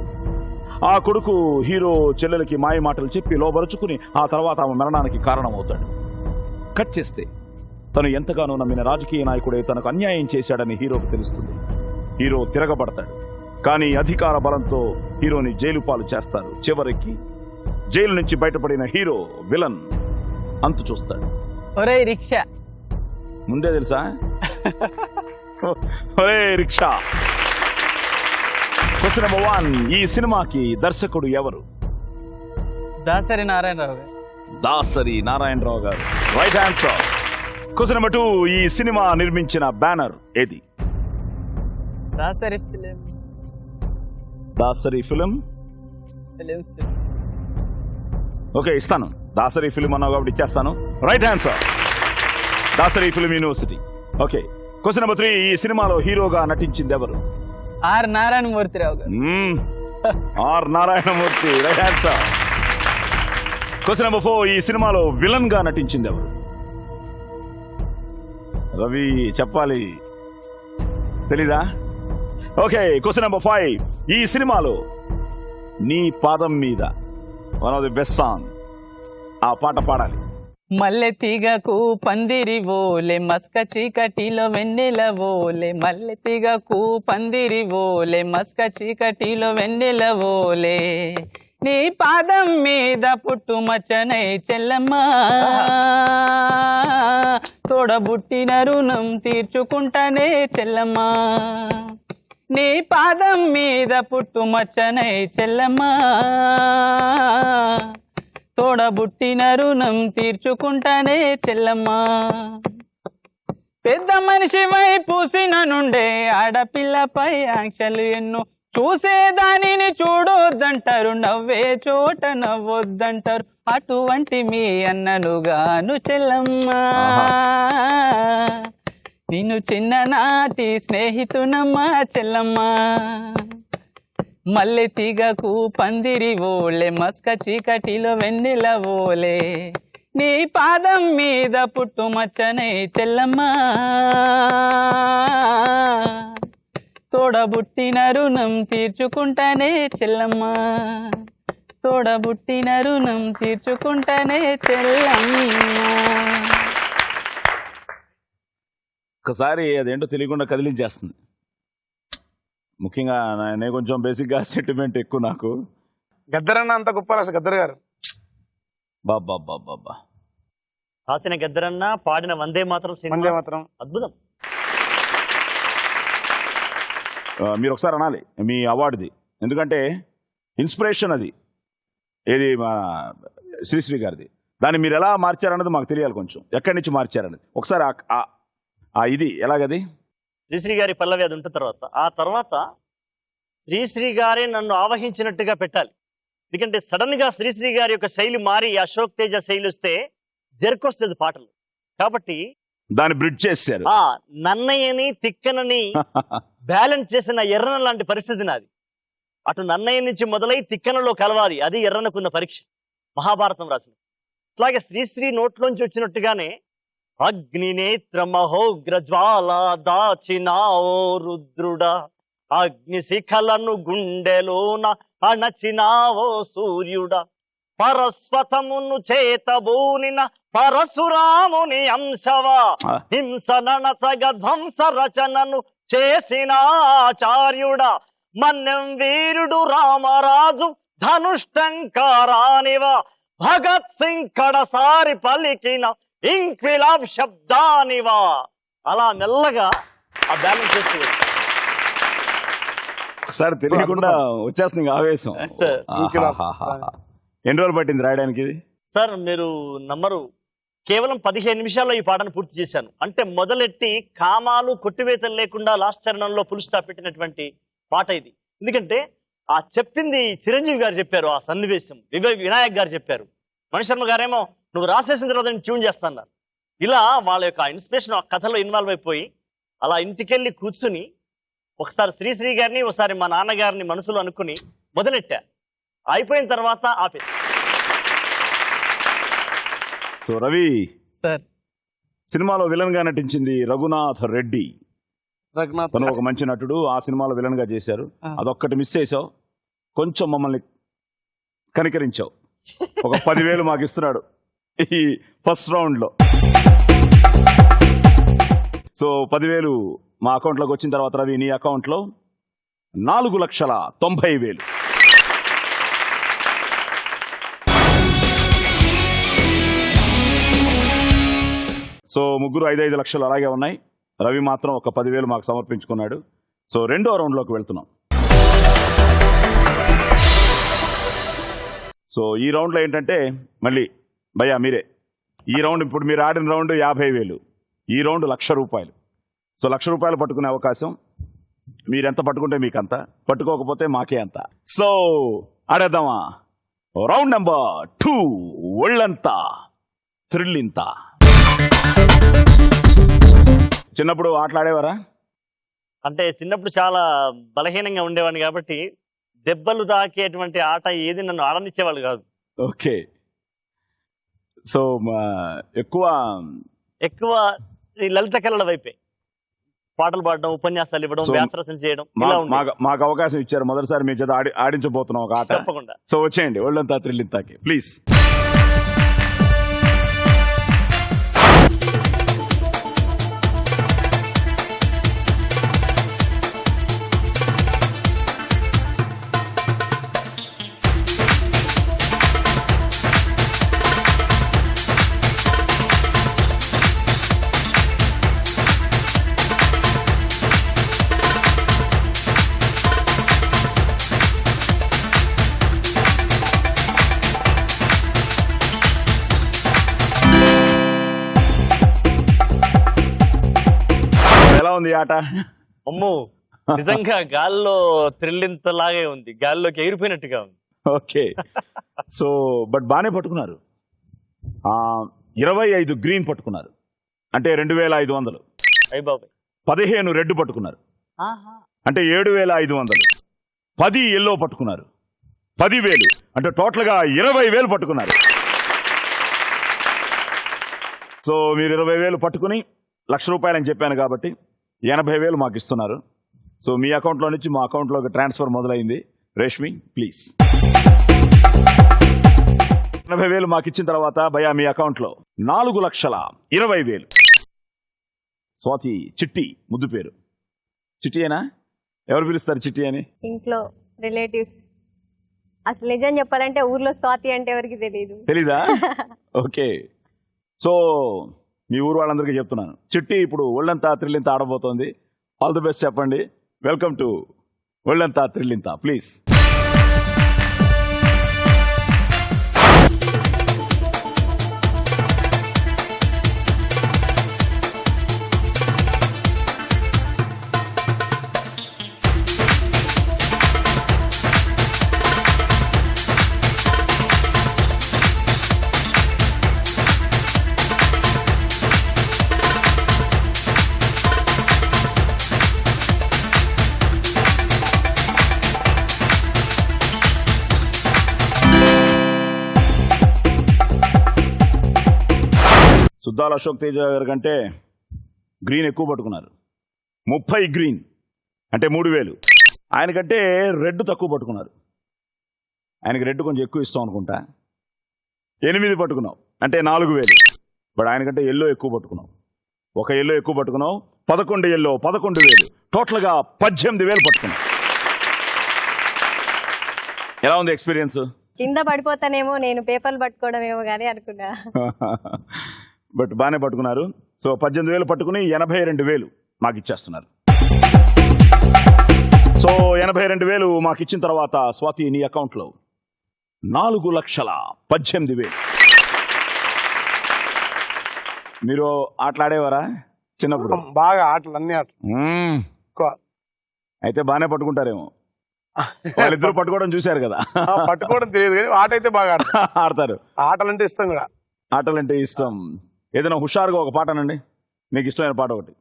ఆ కొడుకు హీరో చెల్లెలకి మాయ మాటలు చెప్పి లోబరుచుకుని ఆ తర్వాత ఆమె మరణానికి కారణమవుతాడు. కట్ చేస్తే తను ఎంతగానో నమ్మిన రాజకీయ నాయకుడే తనకు అన్యాయం చేశాడని హీరోకు తెలుస్తుంది. హీరో తిరగబడతాడు. కానీ అధికార బలంతో హీరోని జైలు పాలు చేస్తారు. చివరికి జైలు నుంచి బయటపడిన హీరో విలన్ అంతు చూస్తాడు. ఒరే రిక్షా, ముందే తెలుసా? ఒరే రిక్షా. క్వశ్చన్ నెంబర్ 1, ఈ సినిమాకి దర్శకుడు ఎవరు? దాసరి నారాయణరావు గారు. దాసరి నారాయణరావు గారు, రైట్ ఆన్సర్. క్వశ్చన్ నెంబర్ 2, ఈ సినిమా నిర్మించిన బ్యానర్ ఏది? Dasari film. Dasari film. Okay, ఇస్తాను. దాసరి ఫిలిం అన్నావు కాబట్టి ఇచ్చేస్తాను. Right answer, Dasari film university. Okay, question number 3, ఈ సినిమాలో హీరోగా నటించింది ఎవరు? ఆర్ నారాయణమూర్తిరావు గారు. R Narayanamurthy, right answer. Question number 4, ఈ సినిమాలో విలన్ గా నటించింది ఎవరు? రవి చెప్పాలి, తెలీదా? ఓకే, క్వశ్చన్ నెంబర్ 5, ఈ సినిమాలో నీ పాదం మీద one of the best song, ఆ పాట పాడాలి. మల్లె తీగకు పందిరి ఓలే, మస్క చీకటిలో వెన్నెల ఓలే, మల్లె తీగకు పందిరి ఓలే, మస్క చీకటిలో వెన్నెల ఓలే, నీ పాదం మీద పుట్టుమచ్చనై చెల్లమ్మా తోడబుట్టిన రుణం తీర్చుకుంటానే చెల్లమ్మా నీ పాదం మీద పుట్టుమచ్చనై చెల్లమ్మా తోడబుట్టిన రుణం తీర్చుకుంటానే చెల్లమ్మా పెద్ద మనిషి పూసిన నుండే ఆడపిల్లపై ఆంక్షలు ఎన్నో చూసేదానిని చూడొద్దంటారు నవ్వే చోట నవ్వొద్దంటారు అటువంటి మీ అన్ననుగాను చెల్లమ్మా నిన్ను చిన్ననాటి స్నేహితునమ్మా చెల్లమ్మా మల్లె తీగకు పందిరి ఓలే మస్క చీకటిలో వెన్నెల ఓలే నీ పాదం మీద పుట్టుమచ్చనై చెల్లమ్మా తోడబుట్టిన రుణం తీర్చుకుంటానే చెల్లమ్మా తోడబుట్టిన రుణం తీర్చుకుంటానే చెల్లమ్మా ఒకసారి అదేంటో తెలియకుండా కదిలించేస్తుంది. ముఖ్యంగా నేను కొంచెం బేసిక్గా సెంటిమెంట్ ఎక్కువ నాకు. గద్దరన్న అంత గొప్ప అసలు గద్దర్ గారు. బాబా బాబా రాసిన గద్దరన్న, పాడిన వందే మాత్రం వందే మాత్రం అద్భుతం. మీరు ఒకసారి అనాలి మీ అవార్డుది, ఎందుకంటే ఇన్స్పిరేషన్ అది. ఏది మా శ్రీశ్రీ గారిది. దాన్ని మీరు ఎలా మార్చారన్నది మాకు తెలియాలి కొంచెం, ఎక్కడి నుంచి మార్చారన్నది ఒకసారి ఇది ఎలాగది. శ్రీశ్రీ గారి పల్లవి అది ఉంటున్న తర్వాత శ్రీశ్రీ గారే నన్ను ఆవహించినట్టుగా పెట్టాలి. ఎందుకంటే సడన్ గా శ్రీశ్రీ గారి యొక్క శైలి మారి అశోక్ తేజ శైలి వస్తే జరుకొస్తుంది పాటలు. కాబట్టి దాన్ని బ్రిడ్జ్ చేశారు. నన్నయ్యని తిక్కనని బ్యాలెన్స్ చేసిన ఎర్రన లాంటి పరిస్థితి నాది. అటు నన్నయ్య నుంచి మొదలై తిక్కనలో కలవాలి, అది ఎర్రనకున్న పరీక్ష. మహాభారతం రాసిన అట్లాగే శ్రీశ్రీ నోట్లోంచి వచ్చినట్టుగానే అగ్నినేత్ర మహోగ్ర జ్వాల దాచినావో రుద్రుడా అగ్ని శిఖలను గుండెలోన అణచినావో సూర్యుడా పరస్వతమును చేతబూనిన పరశురాముని అంశవా హింస ననసగ ధ్వంస రచనను చేసిన ఆచార్యుడా మన్నెం వీరుడు రామరాజు ధనుష్టంకారానివా భగత్ సింగ్ కడసారి పలికిన ఇంక్విలాబ్ శబ్దానివా. అలా మెల్లగా ఆ బ్యాలెన్స్ చేస్తూ ఒకసారి తెలియకుండా వచ్చేస్తుంది ఆవేశం. ఎన్ని రోజులు పట్టింది రాయడానికి ఇది? సార్ మీరు నమ్మరు, కేవలం 15 నిమిషాల్లో ఈ పాటను పూర్తి చేశాను. అంటే మొదలెట్టి కామాలు కొట్టివేతలు లేకుండా లాస్ట్ చరణంలో ఫుల్ స్టాప్ పెట్టినటువంటి పాట ఇది. ఎందుకంటే ఆ చెప్పింది చిరంజీవి గారు చెప్పారు, ఆ సన్నివేశం వినాయక్ గారు చెప్పారు, మణిశర్మ గారేమో నువ్వు రాసేసిన తర్వాత నేను ట్యూన్ చేస్తాన్నారు. ఇలా వాళ్ళ యొక్క ఇన్స్పిరేషన్ ఆ కథలో ఇన్వాల్వ్ అయిపోయి అలా ఇంటికెళ్ళి కూర్చుని ఒకసారి శ్రీశ్రీ గారిని ఒకసారి మా నాన్నగారిని మనసులో అనుకుని మొదలెట్టా. అయిపోయిన తర్వాత ఆపేసి. సో రవి సార్, సినిమాలో విలన్ గా నటించింది రఘునాథ్ రెడ్డి. తను ఒక మంచి నటుడు, ఆ సినిమాలో విలన్ గా చేశారు. అదొక్కటి మిస్ చేసావు, కొంచెం మమ్మల్ని కనికరించావు. ఒక 10,000 మాకు ఇస్తున్నాడు ఈ ఫస్ట్ రౌండ్ లో. సో 10,000 మా అకౌంట్లోకి వచ్చిన తర్వాత రవి నీ అకౌంట్లో 4,90,000. సో ముగ్గురు 5-5 లక్షలు అలాగే ఉన్నాయి. రవి మాత్రం ఒక 10,000 మాకు సమర్పించుకున్నాడు. సో రెండో రౌండ్లోకి వెళ్తున్నాం. సో ఈ రౌండ్లో ఏంటంటే మళ్ళీ భయ్యా మీరే ఈ రౌండ్, ఇప్పుడు మీరు ఆడిన రౌండ్ 50,000, ఈ రౌండ్ ₹1,00,000. సో ₹1,00,000 పట్టుకునే అవకాశం. మీరెంత పట్టుకుంటే మీకు అంత, పట్టుకోకపోతే మాకే అంత. సో ఆడేద్దామా? రౌండ్ నెంబర్ 2, ఒళ్ళంతా థ్రిల్లింత. చిన్నప్పుడు ఆటలాడేవారా? అంటే చిన్నప్పుడు చాలా బలహీనంగా ఉండేవాడిని కాబట్టి దెబ్బలు తాకేటువంటి ఆట ఏది నన్ను ఆడనిచ్చేవాళ్ళు కాదు. ఓకే. సో ఎక్కువ ఈ లలిత కళల వైపే పాటలు పాడడం, ఉపన్యాసాలు ఇవ్వడం, వ్యాసరచన చేయడం. మాకు అవకాశం ఇచ్చారు మొదటిసారి మీ చేత ఆడించబోతున్నాం ఒక ఆట. తప్పకుండా. సో వచ్చేయండి ఒళ్ళంతా థ్రిల్లింతాకి ప్లీజ్. ఆట? అమ్మో నిజంగా గాల్లో త్రిల్లింతలాగే ఉంది, గాల్లోకి ఎగిరిపోయినట్టుగా ఉంది. ఓకే, సో బట్ బాగానే పట్టుకున్నారు. 25 గ్రీన్ పట్టుకున్నారు, అంటే 2500. అయ్య బాబాయ్. 15 రెడ్ పట్టుకున్నారు, ఆహా. అంటే 7500. 10 ఎల్లో పట్టుకున్నారు, 10,000, అంటే టోటల్గా 20,000 పట్టుకున్నారు. సో మీరు 20,000 పట్టుకుని ₹1,00,000 అని చెప్పాను కాబట్టి 80,000 మాకు ఇస్తున్నారు. సో మీ అకౌంట్లో నుంచి మా అకౌంట్లోకి ట్రాన్స్ఫర్ మొదలైంది. రేష్మి ప్లీజ్. 80,000 మాకు ఇచ్చిన తర్వాత భయ్యా మీ అకౌంట్లో 4,20,000. స్వాతి చిట్టి ముద్దు పేరు. చిట్టి అయినా ఎవరు పిలుస్తారు చిట్టి అని? ఇంట్లో రిలేటివ్స్. అసలు నిజం చెప్పాలంటే ఊర్లో స్వాతి అంటే ఎవరికి తెలియదు. తెలీదా? ఓకే, సో మీ ఊరు వాళ్ళందరికీ చెప్తున్నాను, చిట్టి ఇప్పుడు ఒళ్ళంతా త్రిల్లింత ఆడబోతోంది. ఆల్ ది బెస్ట్ చెప్పండి. వెల్కమ్ టు ఒళ్ళంతా త్రిల్లింత ప్లీజ్. సుద్దాల అశోక్ తేజ గారి కంటే గ్రీన్ ఎక్కువ పట్టుకున్నారు. 30 గ్రీన్ అంటే 3,000. ఆయనకంటే రెడ్ తక్కువ పట్టుకున్నారు. ఆయనకి రెడ్ కొంచెం ఎక్కువ ఇస్తాం అనుకుంటా. 8 పట్టుకున్నావు అంటే 4,000. బట్ ఆయనకంటే ఎల్లో ఎక్కువ పట్టుకున్నావు. ఒక ఎల్లో ఎక్కువ పట్టుకున్నావు. 11 ఎల్లో 11,000. టోటల్గా 18,000 పట్టుకున్నావు. ఎలా ఉంది ఎక్స్పీరియన్స్? కింద పడిపోతానేమో నేను పేపర్లు పట్టుకోవడం ఏమో కానీ అనుకున్నా. బట్ బాగానే పట్టుకున్నారు. సో 18,000 పట్టుకుని 82,000 మాకు ఇచ్చేస్తున్నారు. సో 82,000 మాకు ఇచ్చిన తర్వాత స్వాతి నీ అకౌంట్లో 4,18,000. మీరు ఆటలాడేవారా చిన్నప్పుడు? బాగా ఆటలు, అన్ని ఆటలు. అయితే బాగానే పట్టుకుంటారేమో. వాళ్ళిద్దరు పట్టుకోవడం చూశారు కదా. పట్టుకోవడం తెలియదు కానీ ఆట అయితే బాగా ఆడతారు. ఆటలంటే ఇష్టం కూడా. ఆటలంటే ఇష్టం. ఏదైనా హుషారుగా ఒక పాట అనండి, మీకు ఇష్టమైన పాట ఒకటి.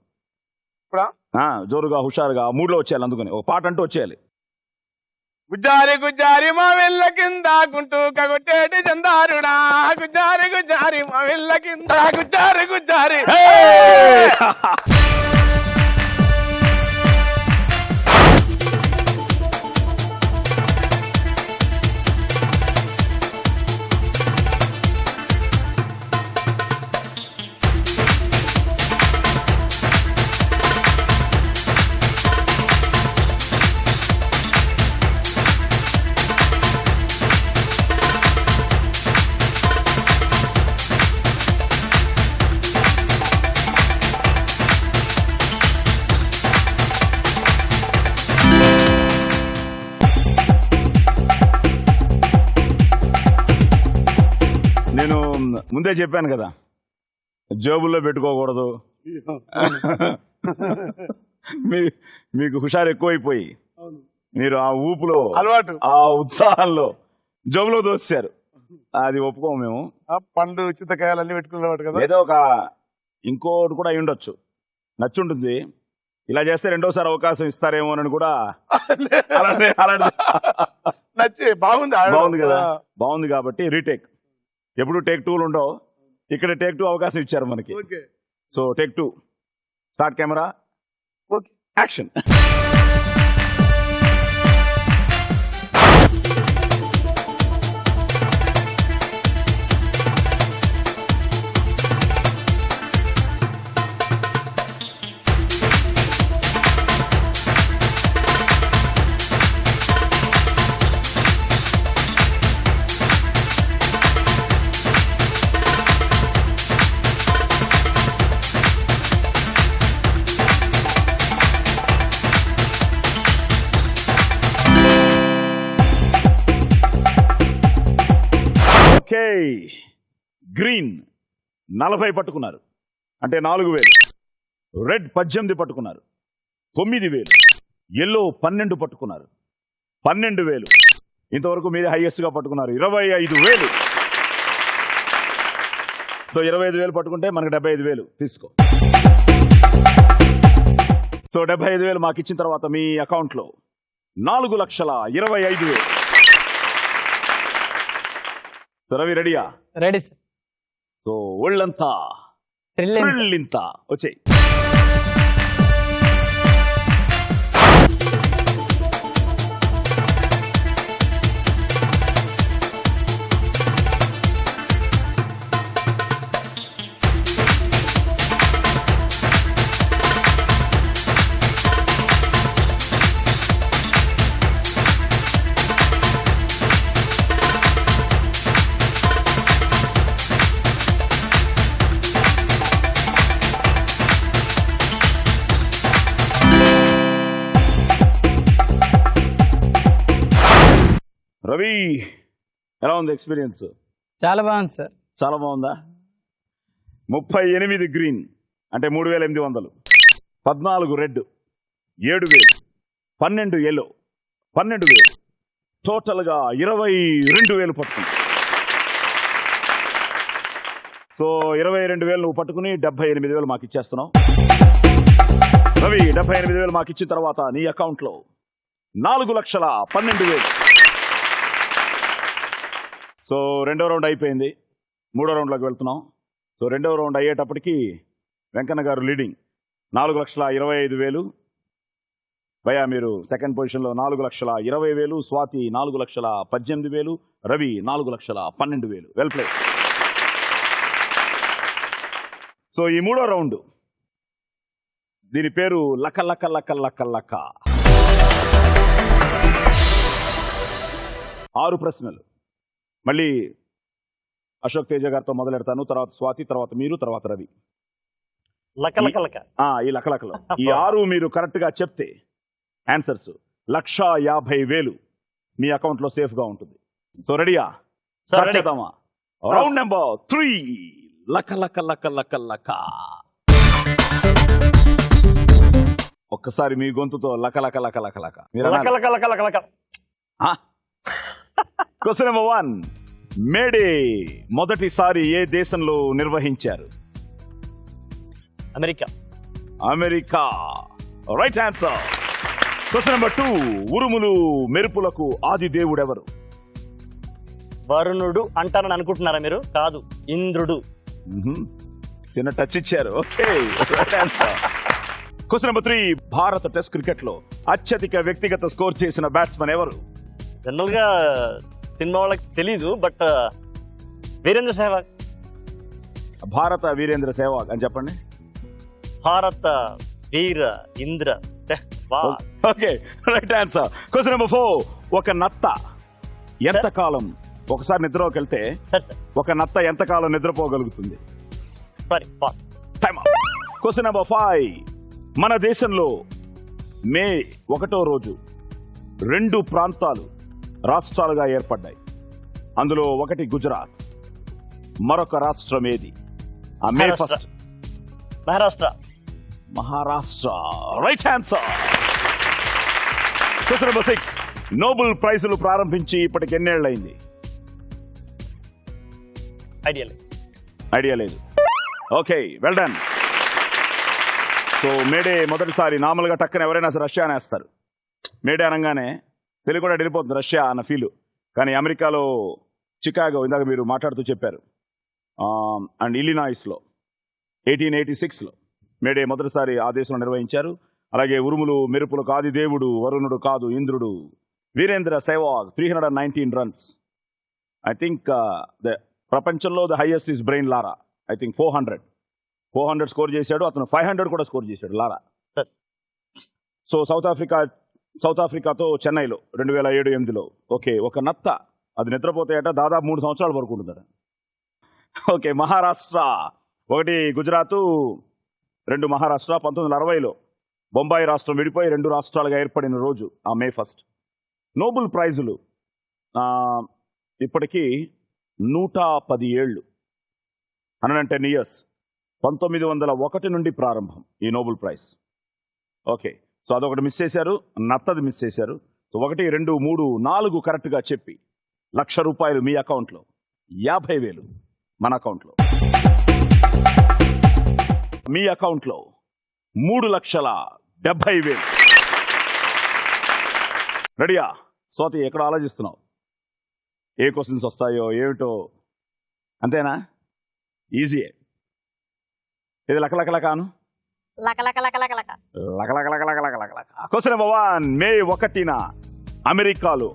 జోరుగా హుషారుగా మూడ్లో వచ్చేయాలి, అందుకని ఒక పాట అంటూ వచ్చేయాలి. గుజ్జారి గుజ్జారి మా వెళ్ళ కింద కుంటూ కగొట్టేటి చందారుడా, గుజ్జారి గుజ్జారి మా వెళ్ళ కింద గుజ్జారి గుజ్జారి. నేను ముందే చెప్పాను కదా, జేబుల్లో పెట్టుకోకూడదు. మీకు హుషారు ఎక్కువైపోయి మీరు ఆ ఊపులో అలవాటు, ఆ ఉత్సాహంలో జేబులో దోశారు. అది ఒప్పుకోము మేము. పండు చింతకాయలు అన్ని పెట్టుకునేవాడు కదా. ఏదో ఒక ఇంకోటి కూడా అయి ఉండొచ్చు, నచ్చుంటుంది. ఇలా చేస్తే రెండోసారి అవకాశం ఇస్తారేమో అని కూడా నచ్చి బాగుంది కదా. బాగుంది కాబట్టి రీటేక్. ఎప్పుడు టేక్ 2 ఉండవు, ఇక్కడ టేక్ 2 అవకాశం ఇచ్చారు మనకి. So take 2 start, camera action. Okay, green 40 పట్టుకున్నారు అంటే 4,000. రెడ్ 18 పట్టుకున్నారు 9,000. ఎల్లో 12 పట్టుకున్నారు. 12,000. ఇంతవరకు మీదే హైయెస్ట్ గా పట్టుకున్నారు. 25,000. సో 25,000 పట్టుకుంటే మనకు 75,000 తీసుకో. సో 75,000 మాకు ఇచ్చిన తర్వాత మీ అకౌంట్ లో 4,25,000. సో రవి రెడీయా? Ready sir. సో ఒళ్ళంతా థ్రిల్ థ్రిల్లింత వచ్చేయి. రవి, ఎలా ఉంది ఎక్స్పీరియన్స్? చాలా బాగుంది సార్. చాలా బాగుందా? 38 గ్రీన్ అంటే 3,800, 14 రెడ్ 7,000, 12 ఎల్లో 12,000, టోటల్గా 22,000 పట్టుకుంది. సో 22,000 నువ్వు పట్టుకుని 78,000 మాకు ఇచ్చేస్తున్నావు. రవి, 78,000 మాకు ఇచ్చిన తర్వాత నీ అకౌంట్లో 4,12,000. సో రెండో రౌండ్ అయిపోయింది. మూడో రౌండ్లోకి వెళ్తున్నాం. సో రెండవ రౌండ్ అయ్యేటప్పటికి వెంకన్న గారు లీడింగ్ 4,25,000. భయ్యా మీరు సెకండ్ పొజిషన్లో 4,20,000. Swathi 4,18,000. Ravi 4,12,000. Well play. So ఈ మూడో రౌండ్, దీని పేరు లక లక లక లక లక. 6 ప్రశ్నలు. మళ్ళీ అశోక్ తేజ గారితో మొదలెడతాను, తర్వాత స్వాతి, తర్వాత మీరు, తర్వాత రవి. లక ఈ లకలకలు ఈ 6 మీరు కరెక్ట్ గా చెప్తే ఆన్సర్స్ 1,50,000 మీ అకౌంట్ లో సేఫ్ గా ఉంటుంది. సో రెడీయా? స్టార్ట్ చేద్దామా? Round number 3. లక లక లక లక లక. ఒక్కసారి మీ గొంతుతో లక లక లక లక లక. Question number 1. మేడే మొదటిసారి ఏ దేశంలో నిర్వహించారు? America. America. Right answer. Question number 2. ఉరుములు మెరుపులకు ఆది దేవుడెవరు? వరుణుడు అంటారని అనుకుంటున్నారా మీరు? కాదు, ఇంద్రుడు. చిన్న టచ్ ఇచ్చారు. Okay, right answer. Question number 3. భారత టెస్ట్ క్రికెట్ లో అత్యధిక వ్యక్తిగత స్కోర్ చేసిన బ్యాట్స్మెన్ ఎవరు? జనరల్ గా సినిమా వాళ్ళకి తెలీదు, బట్ వీరేంద్ర సెహ్వాగ్. భారత వీరేంద్ర సెహ్వాగ్ అని చెప్పండి. భారత వీర ఇంద్ర Sehwag. Okay, right answer. Question number 4. ఒక నత్త ఎంతకాలం ఒకసారి నిద్రలోకి వెళ్తే ఒక నత్త ఎంతకాలం నిద్రపోగలుగుతుంది? Sorry, time. Question number 5. మన దేశంలో మే 1వ రోజు 2 ప్రాంతాలు రాష్ట్రాలుగా ఏర్పడ్డాయి. అందులో ఒకటి గుజరాత్, మరొక రాష్ట్రం ఏది? ఆ May 1. Maharashtra. Right answer. Question number 6. Nobel ప్రైజులు ప్రారంభించి ఇప్పటికి ఎన్నేళ్లైంది? ఐడియా లేదు. Okay, well done. So May Day మొదటిసారి నార్మల్గా టక్కన ఎవరైనా రష్యా అనేస్తారు. మేడే అనగానే తెలుగు కూడా వెళ్ళిపోతుంది రష్యా అన్న ఫీలు. కానీ అమెరికాలో చికాగో ఇందాక మీరు మాట్లాడుతూ చెప్పారు, అండ్ ఇలినాయిస్లో 1886లో మేడే మొదటిసారి ఆ దేశంలో నిర్వహించారు. అలాగే ఉరుములు మెరుపులకు ఆది దేవుడు వరుణుడు కాదు ఇంద్రుడు Virender Sehwag 319 runs. I think ప్రపంచంలో the highest is Brian Lara. I think 400 score చేశాడు. అతను 500 కూడా స్కోర్ చేశాడు లారా. సో సౌత్ ఆఫ్రికాతో చెన్నైలో 2007-8లో. ఓకే, ఒక నత్త అది నిద్రపోతాయట దాదాపు 3 సంవత్సరాల వరకు ఉంటుందట. ఓకే, మహారాష్ట్ర 1 గుజరాత్ 2 మహారాష్ట్ర. 1960లో బొంబాయి రాష్ట్రం విడిపోయి 2 రాష్ట్రాలుగా ఏర్పడిన రోజు ఆ మే 1. నోబెల్ ప్రైజులు ఇప్పటికీ 110 ఏళ్ళు, 110 years. 1901 నుండి ప్రారంభం ఈ నోబెల్ ప్రైజ్. ఓకే, సో అదొకటి మిస్ చేశారు, నత్తది మిస్ చేశారు. సో 1, 2, 3, 4 కరెక్ట్గా చెప్పి ₹1,00,000 మీ అకౌంట్లో, 50,000 మన అకౌంట్లో. మీ అకౌంట్లో 3,70,000. రెడీయా? స్వాతి ఎక్కడ ఆలోచిస్తున్నావు? ఏ క్వశ్చన్స్ వస్తాయో ఏమిటో, అంతేనా? ఈజీయే. ఇది లకలకలకాను లకలకలకలకలక. Question number 1. మే 1న అమెరికాలో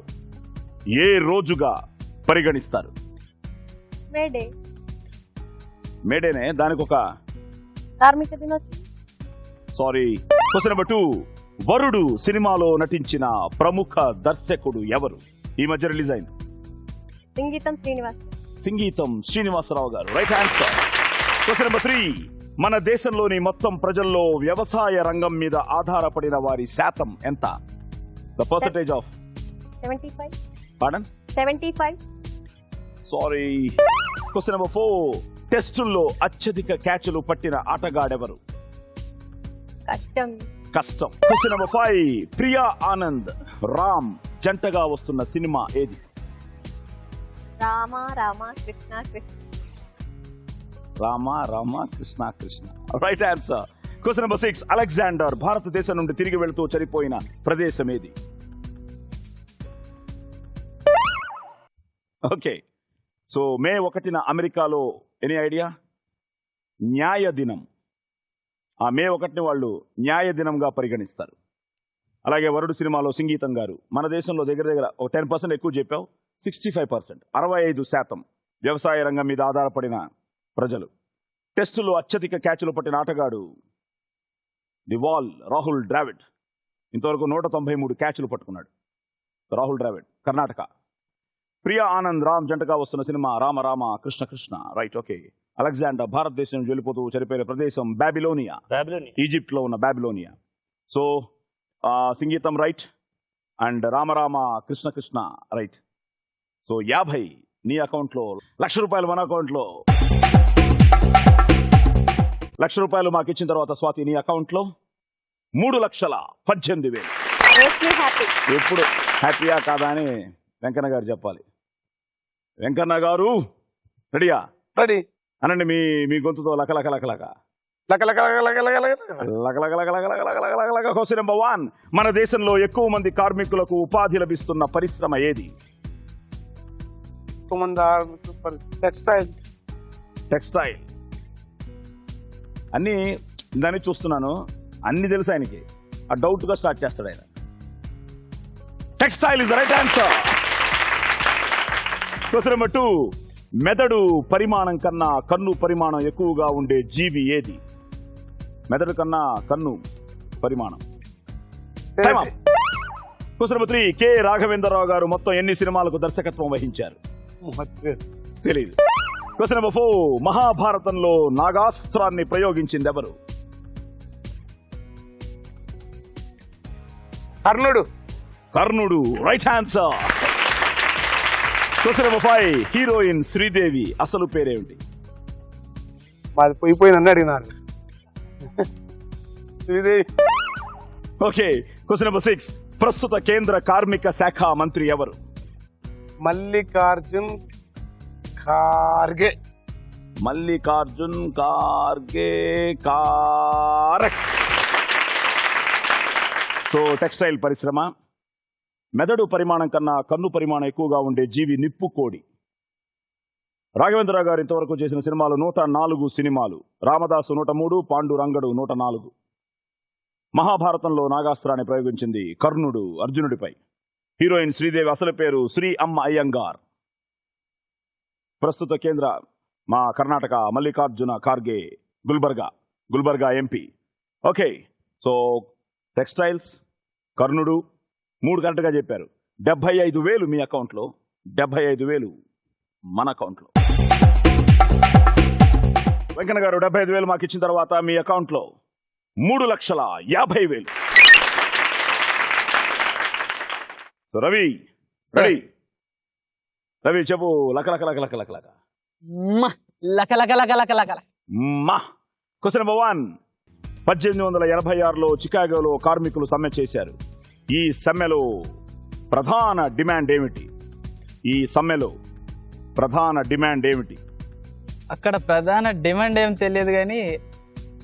ఏ రోజుగా పరిగణిస్తారు? మేడే. మేడేనే, దానికి ఒక కార్మిక దినోత్సవం. సారీ. Question number 2. వరుడు సినిమాలో నటించిన ప్రముఖ దర్శకుడు ఎవరు? ఈ మధ్య రిలీజ్ అయింది. సంగీతం శ్రీనివాసరావు గారు. Right answer. Question number 3. మన దేశంలోని మొత్తం ప్రజల్లో వ్యవసాయ రంగం మీద ఆధారపడిన వారి శాతం ఎంత? The percentage of 75. Pardon? 75. Sorry. Question number 4. టెస్టుల్లో అత్యధిక క్యాచ్లు పట్టిన ఆటగాడెవరు? కష్టం. Question number 5. ప్రియా ఆనంద్, రామ్ జంటగా వస్తున్న సినిమా ఏది? Rama Krishna Krishna. Rama Krishna Krishna. Right answer. Question number 6. Alexander భారతదేశం నుండి తిరిగి వెళుతూ చనిపోయిన ప్రదేశం ఏది? ఓకే. సో మే 1న అమెరికాలో ఎనీ ఐడియా? న్యాయ దినం. ఆ మే 1ని వాళ్ళు న్యాయ దినంగా పరిగణిస్తారు. అలాగే వరుడు సినిమాలో సంగీతం గారు, మన దేశంలో దగ్గర ఒక 10% ఎక్కువ చెప్పావు. 65%, 65% వ్యవసాయ రంగం మీద ఆధారపడిన ప్రజలు. టెస్టులో అత్యధిక క్యాచ్లు పట్టిన ఆటగాడు ది వాల్ రాహుల్ ద్రావిడ్. ఇంతవరకు 193 క్యాచ్లు పట్టుకున్నాడు రాహుల్ ద్రావిడ్, కర్ణాటక. ప్రియా ఆనంద్, రామ్ జంటగా వస్తున్న cinema Rama Krishna Krishna. Right. Okay. Alexander భారతదేశం నుంచి వెళ్ళిపోతూ చనిపోయిన ప్రదేశం బాబిలోనియా, ఈజిప్ట్ లో ఉన్న బాబిలోనియా. సో సంగీతం right, and Rama Krishna Krishna right. So 50 నీ అకౌంట్లో, ₹1,00,000 మన అకౌంట్లో. ₹1,00,000 మాకు ఇచ్చిన తర్వాత స్వాతి నీ అకౌంట్లో 3,18,000. ఎప్పుడు హ్యాపీయా కాదా అని వెంకన్న గారు చెప్పాలి. వెంకన్న గారు రెడీయా? రెడీ. అనండి మీ గొంతుతో లకలకలకలక. Question number 1. మన దేశంలో ఎక్కువ మంది కార్మికులకు ఉపాధి లభిస్తున్న పరిశ్రమ ఏది? టెక్స్టైల్. అన్ని దాన్ని చూస్తున్నాను, అన్ని తెలుసు ఆయనకి. ఆ డౌట్ గా స్టార్ట్ చేస్తాడు ఆయన. Textile is the right answer. Question number 2. మెదడు పరిమాణం కన్నా కన్ను పరిమాణం ఎక్కువగా ఉండే జీవి ఏది? మెదడు కన్నా కన్ను పరిమాణం. Question number 3. కె రాఘవేంద్రరావు గారు మొత్తం ఎన్ని సినిమాలకు దర్శకత్వం వహించారు? తెలియదు. Question number 4. మహాభారతంలో నాగాస్త్రాన్ని ప్రయోగించింది ఎవరు? కర్ణుడు. Right answer. Question number 5. Heroine Sridevi అసలు పేరేమిటి? మాది పోయిపోయిందని అడిగినారు. శ్రీదేవి. ఓకే. Question number 6. ప్రస్తుత కేంద్ర కార్మిక శాఖ మంత్రి ఎవరు? మల్లికార్జున్ ఖార్గే. సో టెక్స్టైల్ పరిశ్రమ. మెదడు పరిమాణం కన్నా కన్ను పరిమాణం ఎక్కువగా ఉండే జీవి నిప్పుకోడి. రాఘవేంద్రరావు గారు ఇంతవరకు చేసిన సినిమాలు 104 సినిమాలు. రామదాసు 103, పాండురంగడు 104. మహాభారతంలో నాగాస్త్రాన్ని ప్రయోగించింది కర్ణుడు అర్జునుడిపై. హీరోయిన్ శ్రీదేవి అసలు పేరు శ్రీ అమ్మ అయ్యంగార్. ప్రస్తుత కేంద్ర మా Karnataka Mallikarjuna Kharge, Gulbarga MP. Okay. So textiles, కర్ణుడు 3 కరెక్ట్గా చెప్పారు. 75,000 మీ అకౌంట్లో, 75,000 మన అకౌంట్లో. వెంకన్న గారు 75,000 మాకు ఇచ్చిన తర్వాత మీ అకౌంట్లో 3,50,000. రవి చెప్పు. లక. Question number 1. 1886లో చికాగోలో కార్మికులు సమ్మె చేశారు. ఈ సమ్మెలో ప్రధాన డిమాండ్ ఏమిటి? ఈ సమ్మెలో ప్రధాన డిమాండ్ ఏమిటి? అక్కడ ప్రధాన డిమాండ్ ఏం తెలియదు కానీ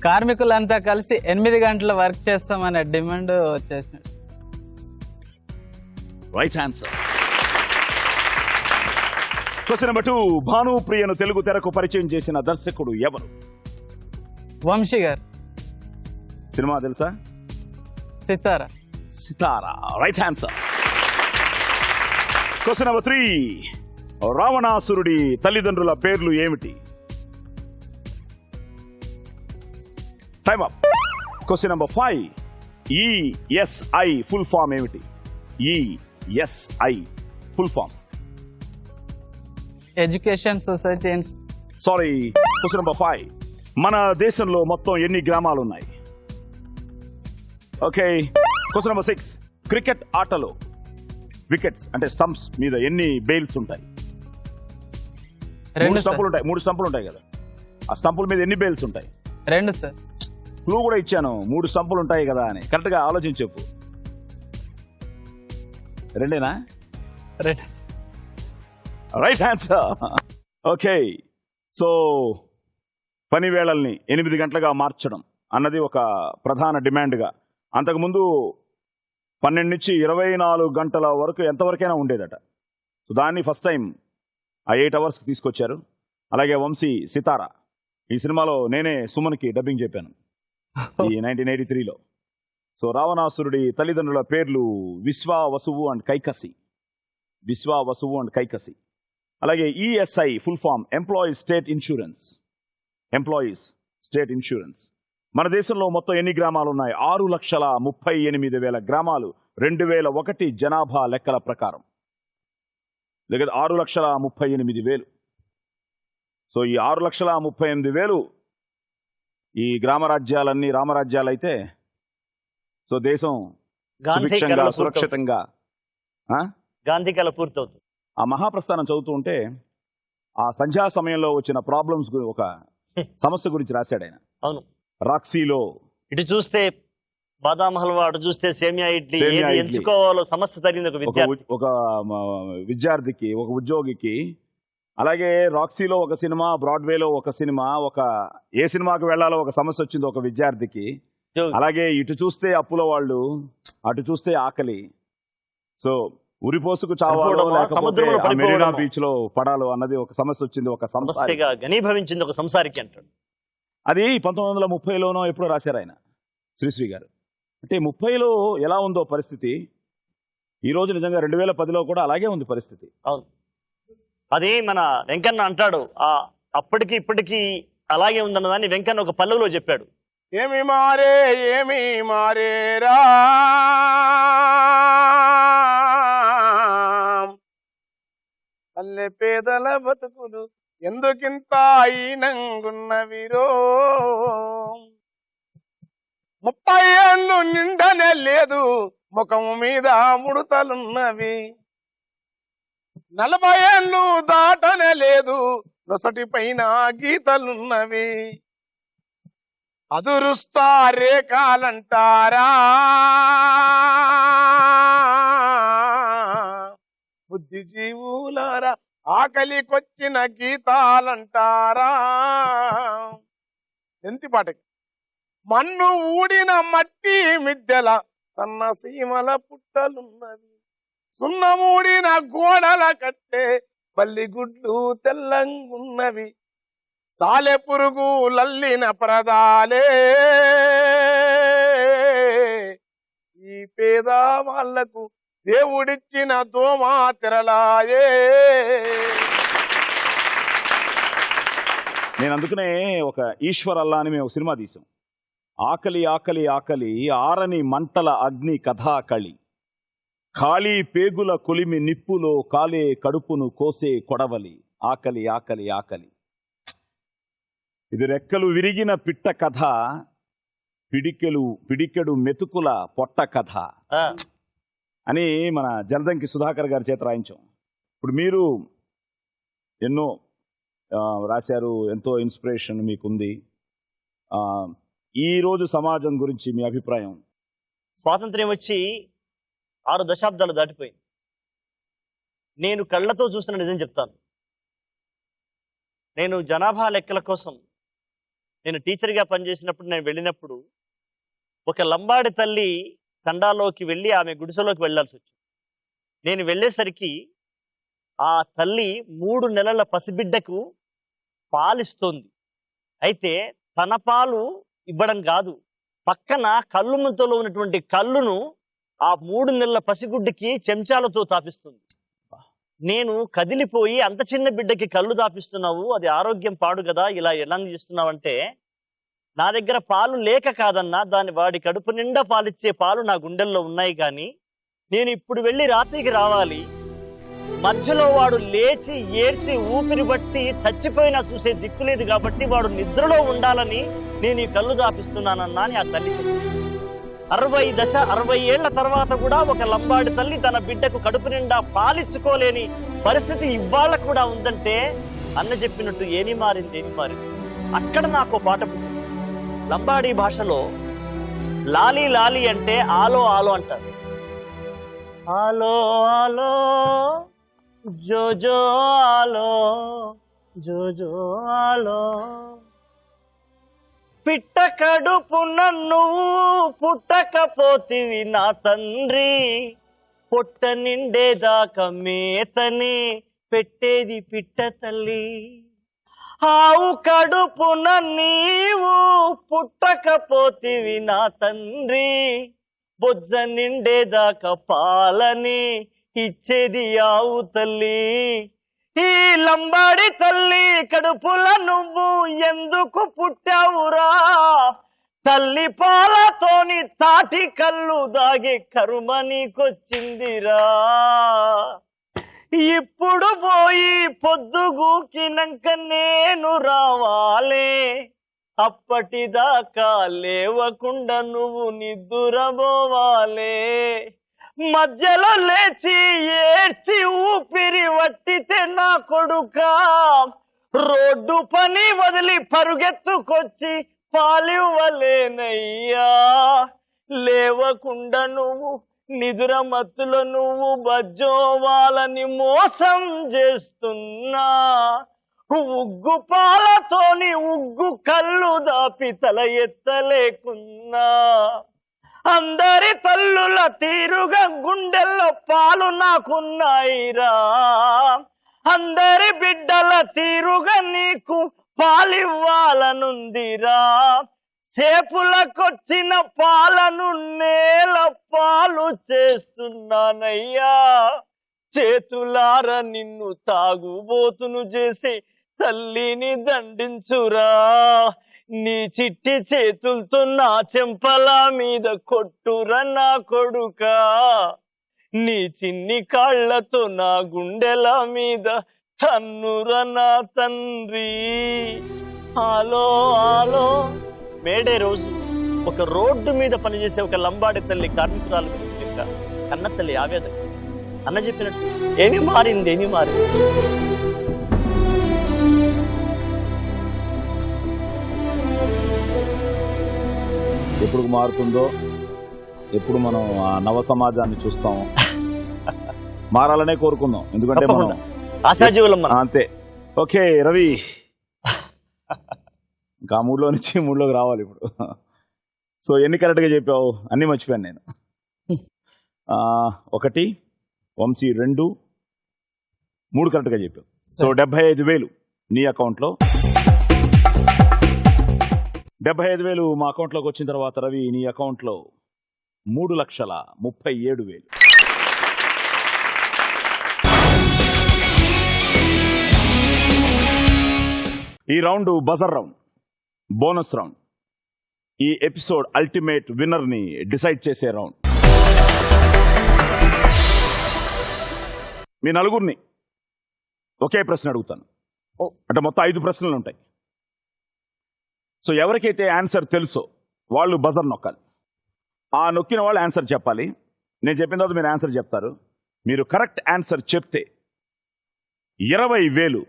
కార్మికులంతా కలిసి 8 గంటల వర్క్ చేస్తామనే డిమాండ్ వచ్చేసినట్టు. Right answer. Question number 2. భానుప్రియను తెలుగు తెరకు పరిచయం చేసిన దర్శకుడు ఎవరు? వంశీ గారు. సినిమా తెలుసా? Sitara. Sitara. Right answer. Question number 3. రావణాసురుడి తల్లిదండ్రుల పేర్లు ఏమిటి? Time up. Question number 5. ESI full form ఏమిటి? ESI full form. Education society. Sorry. Question number 5. మన దేశంలో మొత్తం ఎన్ని గ్రామాలు ఉన్నాయి? ఓకే. Question number 6. క్రికెట్ ఆటలో వికెట్స్ అంటే స్టంప్స్ మీద ఎన్ని బెయిల్స్ ఉంటాయి? 2 మూడు స్టంపులు ఉంటాయి కదా, ఆ స్టంపుల మీద ఎన్ని బెయిల్స్ ఉంటాయి? 2 సార్. క్లూ కూడా ఇచ్చాను, 3 స్టంపులు ఉంటాయి కదా అని. కరెక్ట్ గా ఆలోచించి చెప్పు. 2 2. Right answer. ఓకే. సో పని వేళల్ని 8 గంటలుగా మార్చడం అన్నది ఒక ప్రధాన డిమాండ్గా, అంతకుముందు 12 నుంచి 24 గంటల వరకు ఎంతవరకైనా ఉండేదట. సో దాన్ని ఫస్ట్ టైం ఆ 8 అవర్స్కి తీసుకొచ్చారు. అలాగే వంశీ సితారా ఈ సినిమాలో నేనే సుమన్కి డబ్బింగ్ చెప్పాను ఈ 1983లో. సో రావణాసురుడి తల్లిదండ్రుల పేర్లు విశ్వా, వసువు అండ్ కైకసి. విశ్వా, వసువు అండ్ కైకసి. అలాగే ESI full form employees state insurance. Employees state insurance. మన దేశంలో మొత్తం ఎన్ని గ్రామాలు ఉన్నాయి? 6,38,000 గ్రామాలు 2001 జనాభా లెక్కల ప్రకారం. లేక 6,38,000. సో ఈ 6,38,000 ఈ గ్రామ రాజ్యాలన్నీ రామరాజ్యాలు అయితే సో దేశం సుభిక్షంగా, సురక్షితంగా. గాంధీ కళ పూర్తవుతుంది. ఆ మహాప్రస్థానం చదువుతూ ఉంటే ఆ సంధ్యా సమయంలో వచ్చిన ప్రాబ్లమ్స్ ఒక సమస్య గురించి రాశాడు ఆయన. అవును. రాక్సీలో ఇటు చూస్తే బాదాం హల్వా, అటు చూస్తే సేమియా ఇడ్లీ, ఏది ఎంచుకోవాలో సమస్య తగిన ఒక విద్యార్థికి, ఒక ఉద్యోగికి. అలాగే రాక్సీలో ఒక సినిమా, బ్రాడ్వేలో ఒక సినిమా, ఏ సినిమాకి వెళ్లాలో ఒక సమస్య వచ్చింది ఒక విద్యార్థికి. అలాగే ఇటు చూస్తే అప్పుల వాళ్ళు, అటు చూస్తే ఆకలి. సో ఉరిపోసుకు చావాలో లేకపోతే మెరీనా బీచ్ లో పడాలో అన్నది ఒక సమస్య వచ్చింది ఒక సమస్యగా ఘనీభవించింది ఒక సంసారికి అంటాడు. అది 1930లోనో ఎప్పుడో రాశారు ఆయన, శ్రీశ్రీ గారు. అంటే 30లో ఎలా ఉందో పరిస్థితి, ఈ రోజు నిజంగా 2010లో కూడా అలాగే ఉంది పరిస్థితి. అవును. అది మన వెంకన్న అంటాడు, అప్పటికి ఇప్పటికీ అలాగే ఉందన్నదాన్ని వెంకన్న ఒక పల్లెలో చెప్పాడు. ఏమి మారేరా పల్లె పేదల బతుకులు ఎందుకింత ఈనంగున్నవిరో. 30 ఏళ్ళు నిండనే లేదు, ముఖము మీద ముడతలున్నవి. 40 ఏళ్ళు దాటనే లేదు, నొసటి పైన గీతలున్నవి. అదురుస్తా రేఖాలంటారా, బుద్ధిజీవులారా ఆకలికొచ్చిన గీతాలంటారా. ఎంతి పాటకి మన్ను ఊడిన మట్టి మిద్దెల సన్న సీమల పుట్టలున్నవి. సున్నమూడిన గోడల కట్టే బల్లిగుడ్లు తెల్లంగున్నవి. సాలె పురుగు లల్లిన ప్రదాలే ఈ పేద వాళ్లకు దేవుడిచ్చిన దోమా తెరలాయే. నేను అందుకనే ఒక ఈశ్వర్ అల్లా అని మేము ఒక సినిమా తీసాం. ఆకలి ఆకలి ఆకలి ఆరని మంటల అగ్ని కథాకళి, ఖాళీ పేగుల కొలిమి నిప్పులో కాలే కడుపును కోసే కొడవలి. ఆకలి ఆకలి ఆకలి. ఇది రెక్కలు విరిగిన పిట్ట కథ, పిడికెడు మెతుకుల పొట్ట కథ అని మన జలదంకి సుధాకర్ గారి చేత రాయించాం. ఇప్పుడు మీరు ఎన్నో రాశారు, ఎంతో ఇన్స్పిరేషన్ మీకుంది. ఈ రోజు సమాజం గురించి మీ అభిప్రాయం? స్వాతంత్ర్యం వచ్చి 6 దశాబ్దాలు దాటిపోయింది. నేను కళ్ళతో చూస్తున్న నిజం చెప్తాను. నేను జనాభా లెక్కల కోసం నేను టీచర్గా పనిచేసినప్పుడు నేను వెళ్ళినప్పుడు ఒక లంబాడి తల్లి తండాలోకి వెళ్ళి ఆమె గుడిసెలోకి వెళ్ళాల్సి వచ్చింది. నేను వెళ్ళేసరికి ఆ తల్లి 3 నెలల పసిబిడ్డకు పాలిస్తోంది. అయితే తన పాలు ఇవ్వడం కాదు, పక్కన కళ్ళు ముంతలో ఉన్నటువంటి కళ్ళును ఆ 3 నెలల పసిగుడ్డికి చెంచాలతో తాపిస్తుంది. నేను కదిలిపోయి, అంత చిన్న బిడ్డకి కళ్ళు తాపిస్తున్నావు, అది ఆరోగ్యం పాడు కదా, ఇలా ఎలా చేస్తున్నావంటే, నా దగ్గర పాలు లేక కాదన్నా, వాడి కడుపు నిండా పాలిచ్చే పాలు నా గుండెల్లో ఉన్నాయి. కానీ నేను ఇప్పుడు వెళ్ళి రాత్రికి రావాలి, మధ్యలో వాడు లేచి ఏడ్చి ఊపిరి బట్టి చచ్చిపోయినా చూసే దిక్కు లేదు కాబట్టి వాడు నిద్రలో ఉండాలని నేను ఈ కళ్ళు దాపిస్తున్నానన్నా అని ఆ తల్లి 60 ఏళ్ల తర్వాత కూడా ఒక లంబాడి తల్లి తన బిడ్డకు కడుపు నిండా పాలిచ్చుకోలేని పరిస్థితి ఇవాళ కూడా ఉందంటే అన్న చెప్పినట్టు ఏమి మారింది. అక్కడ నాకు పాట పుట్టింది. లంబాడీ భాషలో లాలి లాలి అంటే ఆలో ఆలో అంటారు. ఆలో ఆలో జో జో ఆలో జో జో ఆలో. పిట్ట కడుపున నువ్వు పుట్టకపోతివి నా తండ్రి, పొట్ట నిండేదాకా మేతని పెట్టేది పిట్ట తల్లి. ఆవు కడుపున నీవు పుట్టకపోతివి నా తండ్రి, బొజ్జ నిండేదాకా పాలని ఇచ్చేది ఆవు తల్లి. ఈ లంబాడి తల్లి కడుపుల నువ్వు ఎందుకు పుట్టావురా, తల్లి పాలతోని తాటి కళ్ళు దాగే కరుమ నీకొచ్చిందిరా. ఇప్పుడు పోయి పొద్దుగూకినాక నేను రావాలే, అప్పటిదాకా లేవకుండా నువ్వు నిద్దురబోవాలే. మధ్యలో లేచి ఏడ్చి ఊపిరి వట్టితే నా కొడుకా, రోడ్డు పని వదిలి పరుగెత్తుకొచ్చి పాలివ్వలేనయ్యా. లేవకుండా నువ్వు నిదుర మత్తులో నువ్వు బజ్జోవాలని మోసం చేస్తున్నా, ఉగ్గు పాలతోని ఉగ్గు కళ్ళు దాపి తల ఎత్తలేకున్నా. అందరి తల్లుల తీరుగా గుండెల్లో పాలు నాకున్నాయిరా, అందరి బిడ్డల తీరుగా నీకు పాలివ్వాలనుందిరా. సేపులకొచ్చిన పాలను నేల పాలు చేస్తున్నానయ్యా, చేతులార నిన్ను తాగుబోతును చేసి తల్లిని దండించురా. నీ చిట్టి చేతులతో నా చెంపల మీద కొట్టురా నా కొడుకా, నీ చిన్ని కాళ్లతో నా గుండెల మీద తన్నురా నా తండ్రి. ఆలో ఆలో. మేడే రోజు ఒక రోడ్డు మీద పనిచేసే ఒక లంబాడి తల్లి కార్మికురాలు లెక్క కన్న తల్లి ఆవేదన. అన్న చెప్పినట్టు ఏమి మారింది. ఎప్పుడు మారుతుందో, ఎప్పుడు మనం ఆ నవ సమాజాన్ని చూస్తాము. మారాలనే కోరుకుందాం, ఎందుకంటే మనం ఆశాజీవులం అంతే. ఓకే రవి, ఇంకా మూడులో నుంచి మూడులోకి రావాలి ఇప్పుడు. సో ఎన్ని కరెక్ట్గా చెప్పావు? అన్నీ మర్చిపోయాను నేను. 1 వంశీ 2 3 కరెక్ట్గా చెప్పావు. సో 75,000 నీ అకౌంట్లో. 75,000 మా అకౌంట్లోకి వచ్చిన తర్వాత రవి నీ అకౌంట్లో 3,37,000. ఈ round buzzer round, bonus round. ఈ ఎపిసోడ్ అల్టిమేట్ విన్నర్ ని డిసైడ్ చేసే రౌండ్. మీ నలుగురిని ఒకే ప్రశ్న అడుగుతాను. అంటే మొత్తం 5 ప్రశ్నలు ఉంటాయి. సో ఎవరికైతే ఆన్సర్ తెలుసో వాళ్ళు బజర్ నొక్కాలి. ఆ నొక్కిన వాళ్ళు ఆన్సర్ చెప్పాలి. నేను చెప్పిన తర్వాత మీరు ఆన్సర్ చెప్తారు. మీరు కరెక్ట్ ఆన్సర్ చెప్తే 20,000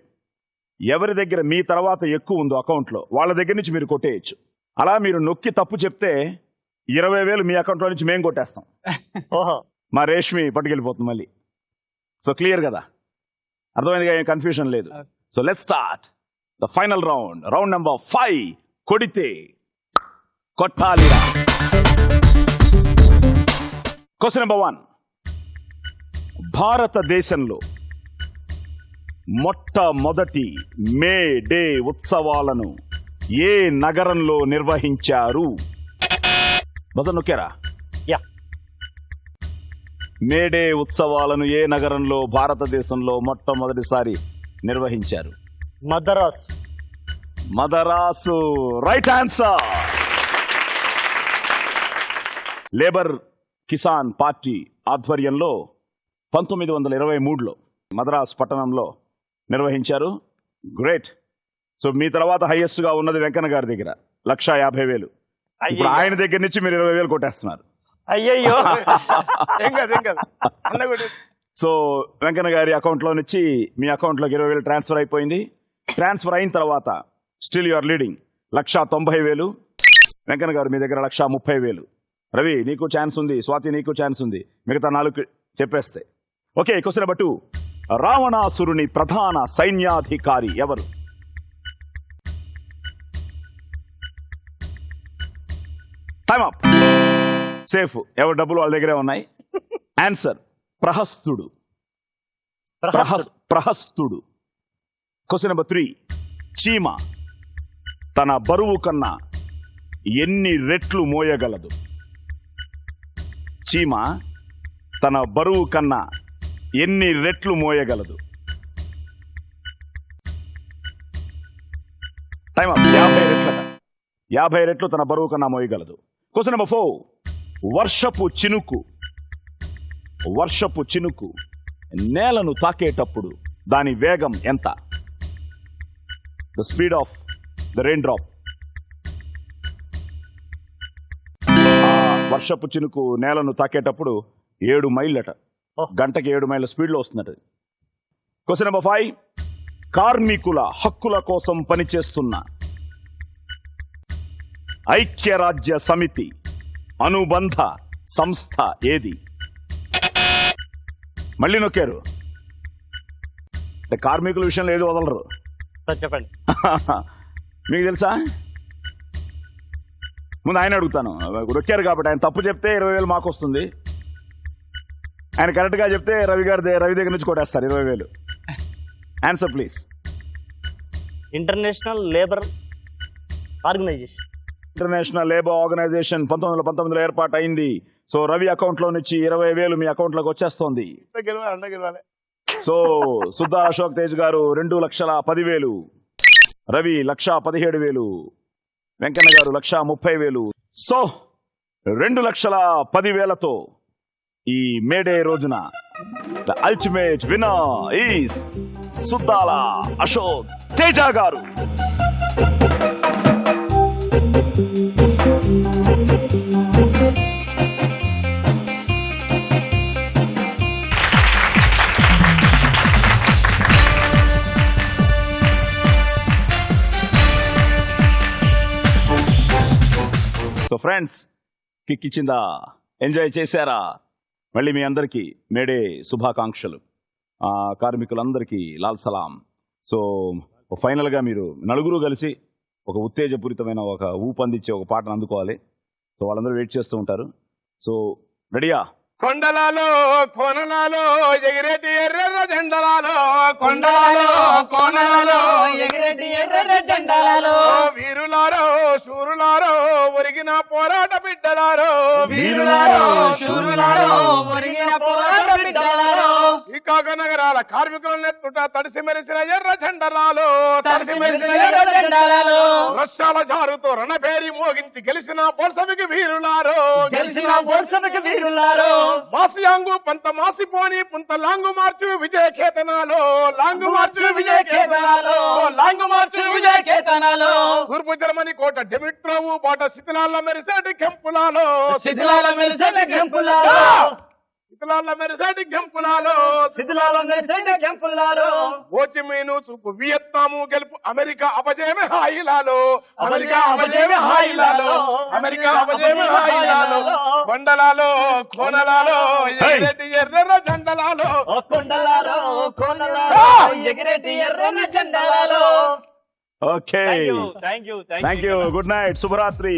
ఎవరి దగ్గర మీ తర్వాత ఎక్కువ ఉందో అకౌంట్లో వాళ్ళ దగ్గర నుంచి మీరు కొట్టేయచ్చు. అలా మీరు నొక్కి తప్పు చెప్తే 20,000 మీ అకౌంట్లో నుంచి మేము కొట్టేస్తాం. ఓహో, మా రేష్మి పట్టుకెళ్ళిపోతుంది మళ్ళీ. సో క్లియర్ కదా, అర్థమైందిగా, ఏం కన్ఫ్యూజన్ లేదు. So let's start the final round. Round number 5. కొడితే కొట్టాలిరా. Question number 1. భారతదేశంలో మొట్టమొదటి మే డే ఉత్సవాలను ఏ నగరంలో నిర్వహించారు? బజర్ నొక్కారా? యా. మే డే ఉత్సవాలను ఏ నగరంలో భారతదేశంలో మొట్టమొదటిసారి నిర్వహించారు? Madras. Madras. Right answer. Labour Kisan party ఆధ్వర్యంలో 1923లో మద్రాస్ పట్టణంలో నిర్వహించారు. గ్రేట్. సో మీ తర్వాత హైయెస్ట్ గా ఉన్నది వెంకన్న గారి దగ్గర 1,50,000. ఇప్పుడు ఆయన దగ్గర నుంచి మీరు 20,000 కొట్టేస్తున్నారు. అయ్యయ్యో. ఏం కాదు అన్న కూడా. సో వెంకన్న గారి అకౌంట్ లో నుంచి మీ అకౌంట్ లోకి 20,000 ట్రాన్స్ఫర్ అయిపోయింది. ట్రాన్స్ఫర్ అయిన తర్వాత still you are leading 1,90,000. Venkanna గారు మీ దగ్గర 1,30,000. రవి నీకు ఛాన్స్ ఉంది, స్వాతి నీకు ఛాన్స్ ఉంది, మిగతా 4 చెప్పేస్తే. Okay, question number 2. రావణాసురుని ప్రధాన సైన్యాధికారి ఎవరు? Time up. సేఫ్, ఎవరి డబ్బులు వాళ్ళ దగ్గరే ఉన్నాయి. ఆన్సర్ ప్రహస్తుడు. ప్రహస్తుడు. Question number 3. చీమ తన బరువు కన్నా ఎన్ని రెట్లు మోయగలదు? చీమ తన బరువు కన్నా ఎన్ని రెట్లు మోయగలదు? Time up. 50 రెట్లట. 50 రెట్లు తన బరువు కన్నా మోయగలదు. Question number 4. వర్షపు చినుకు నేలను తాకేటప్పుడు దాని వేగం ఎంత? The speed of the rain drop. వర్షపు చినుకు నేలను తాకేటప్పుడు 7 మైళ్ళట. గంటకి 7 మైళ్ళ స్పీడ్లో వస్తున్నట్టు. Question number 5. కార్మికుల హక్కుల కోసం పనిచేస్తున్న ఐక్యరాజ్య సమితి అనుబంధ సంస్థ ఏది? మళ్ళీ నొక్కారు. కార్మికుల విషయంలో ఏది వదలరు. చెప్పండి. మీకు తెలుసా? ముందు ఆయన అడుగుతాను. నొక్కారు కాబట్టి ఆయన తప్పు చెప్తే 20,000 మాకు వస్తుంది. ఆయన కరెక్ట్గా చెప్తే రవి దగ్గర నుంచి కొట్టేస్తారు 20,000. Answer please. International labour organisation. International labour organisation 1919లో ఏర్పాటు అయింది. సో రవి అకౌంట్ లో నుంచి 20,000 మీ అకౌంట్ లోకి వచ్చేస్తోంది. గెలవాలి. సో సుద్దా అశోక్ తేజ్ గారు 2,10,000, రవి 1,17,000, వెంకన్న గారు 1,30,000. సో 2,10,000తో ఈ మేడే రోజున the ultimate winner is Suddala Ashok Teja గారు. సో ఫ్రెండ్స్, కిక్ ఇచ్చిందా? ఎంజాయ్ చేశారా? మళ్ళీ మీ అందరికీ మేడే శుభాకాంక్షలు. కార్మికులందరికీ లాల్ సలాం. సో ఫైనల్గా మీరు నలుగురు కలిసి ఒక ఉత్తేజపూరితమైన ఒక ఊపందించే ఒక పాటను అందుకోవాలి. సో వాళ్ళందరూ వెయిట్ చేస్తూ ఉంటారు. సో రెడీయా? కొండలాలో కోనలాలో ఎగిరెటి ఎర్ర జెండలాలో, కొండలాలో కోనలాలో ఎగిరెటి ఎర్ర జెండాలలో, వీరులారో శూరులారో ఒరిగిన పోరాట బిడ్డలారో, వీరులారో శూరులారో ఒరిగిన పోరాట బిడ్డలారో, శ్రీకాకుళ నగరాల కార్మికుల నెత్తుట తడిసి మెరిసిన ఎర్ర జెండలాలో, తడిసి మెరిసిన ఎర్ర జెండాలలో, రష్యాల జారుతో రణభేరి మోగించి గెలిచిన బొల్సవికి వీరులారో, గెలిచిన బొల్సవికి వీరులారో, మాసియాంగు పంత మాసిపోని పుంత లాంగు మార్చు విజయ కేతనాలో, లాంగు మార్చు విజయ కేతనాలో, లాంగు మార్చు విజయ కేతనాలో, తూర్పు జర్మనీ కోట డెమిట్రోవు బాట శిథిలాల మెరిసేటి కెంపులాలో, శిథిలాల మెరిసేటి కెంపులాలో, శిథిలాల మెరిసేటి కెంపులాలో శిథిలాల మెరిసేటి కెంపులాలో ఓచిమీను చూపు వియత్నాము గెలుపు అమెరికా అపజయమే హాయిలాలో అమెరికా అపజయమే హాయిలాలో అమెరికా అపజయమే హాయిలాలో బండలాలో కోనలాలో ఎగిరెటి ఎర్రెర్ర జెండలాలో కొండలాలో కోనలాలో ఎగిరెటి ఎర్రన జెండాలలో. Okay thank you thank you good night శుభరాత్రి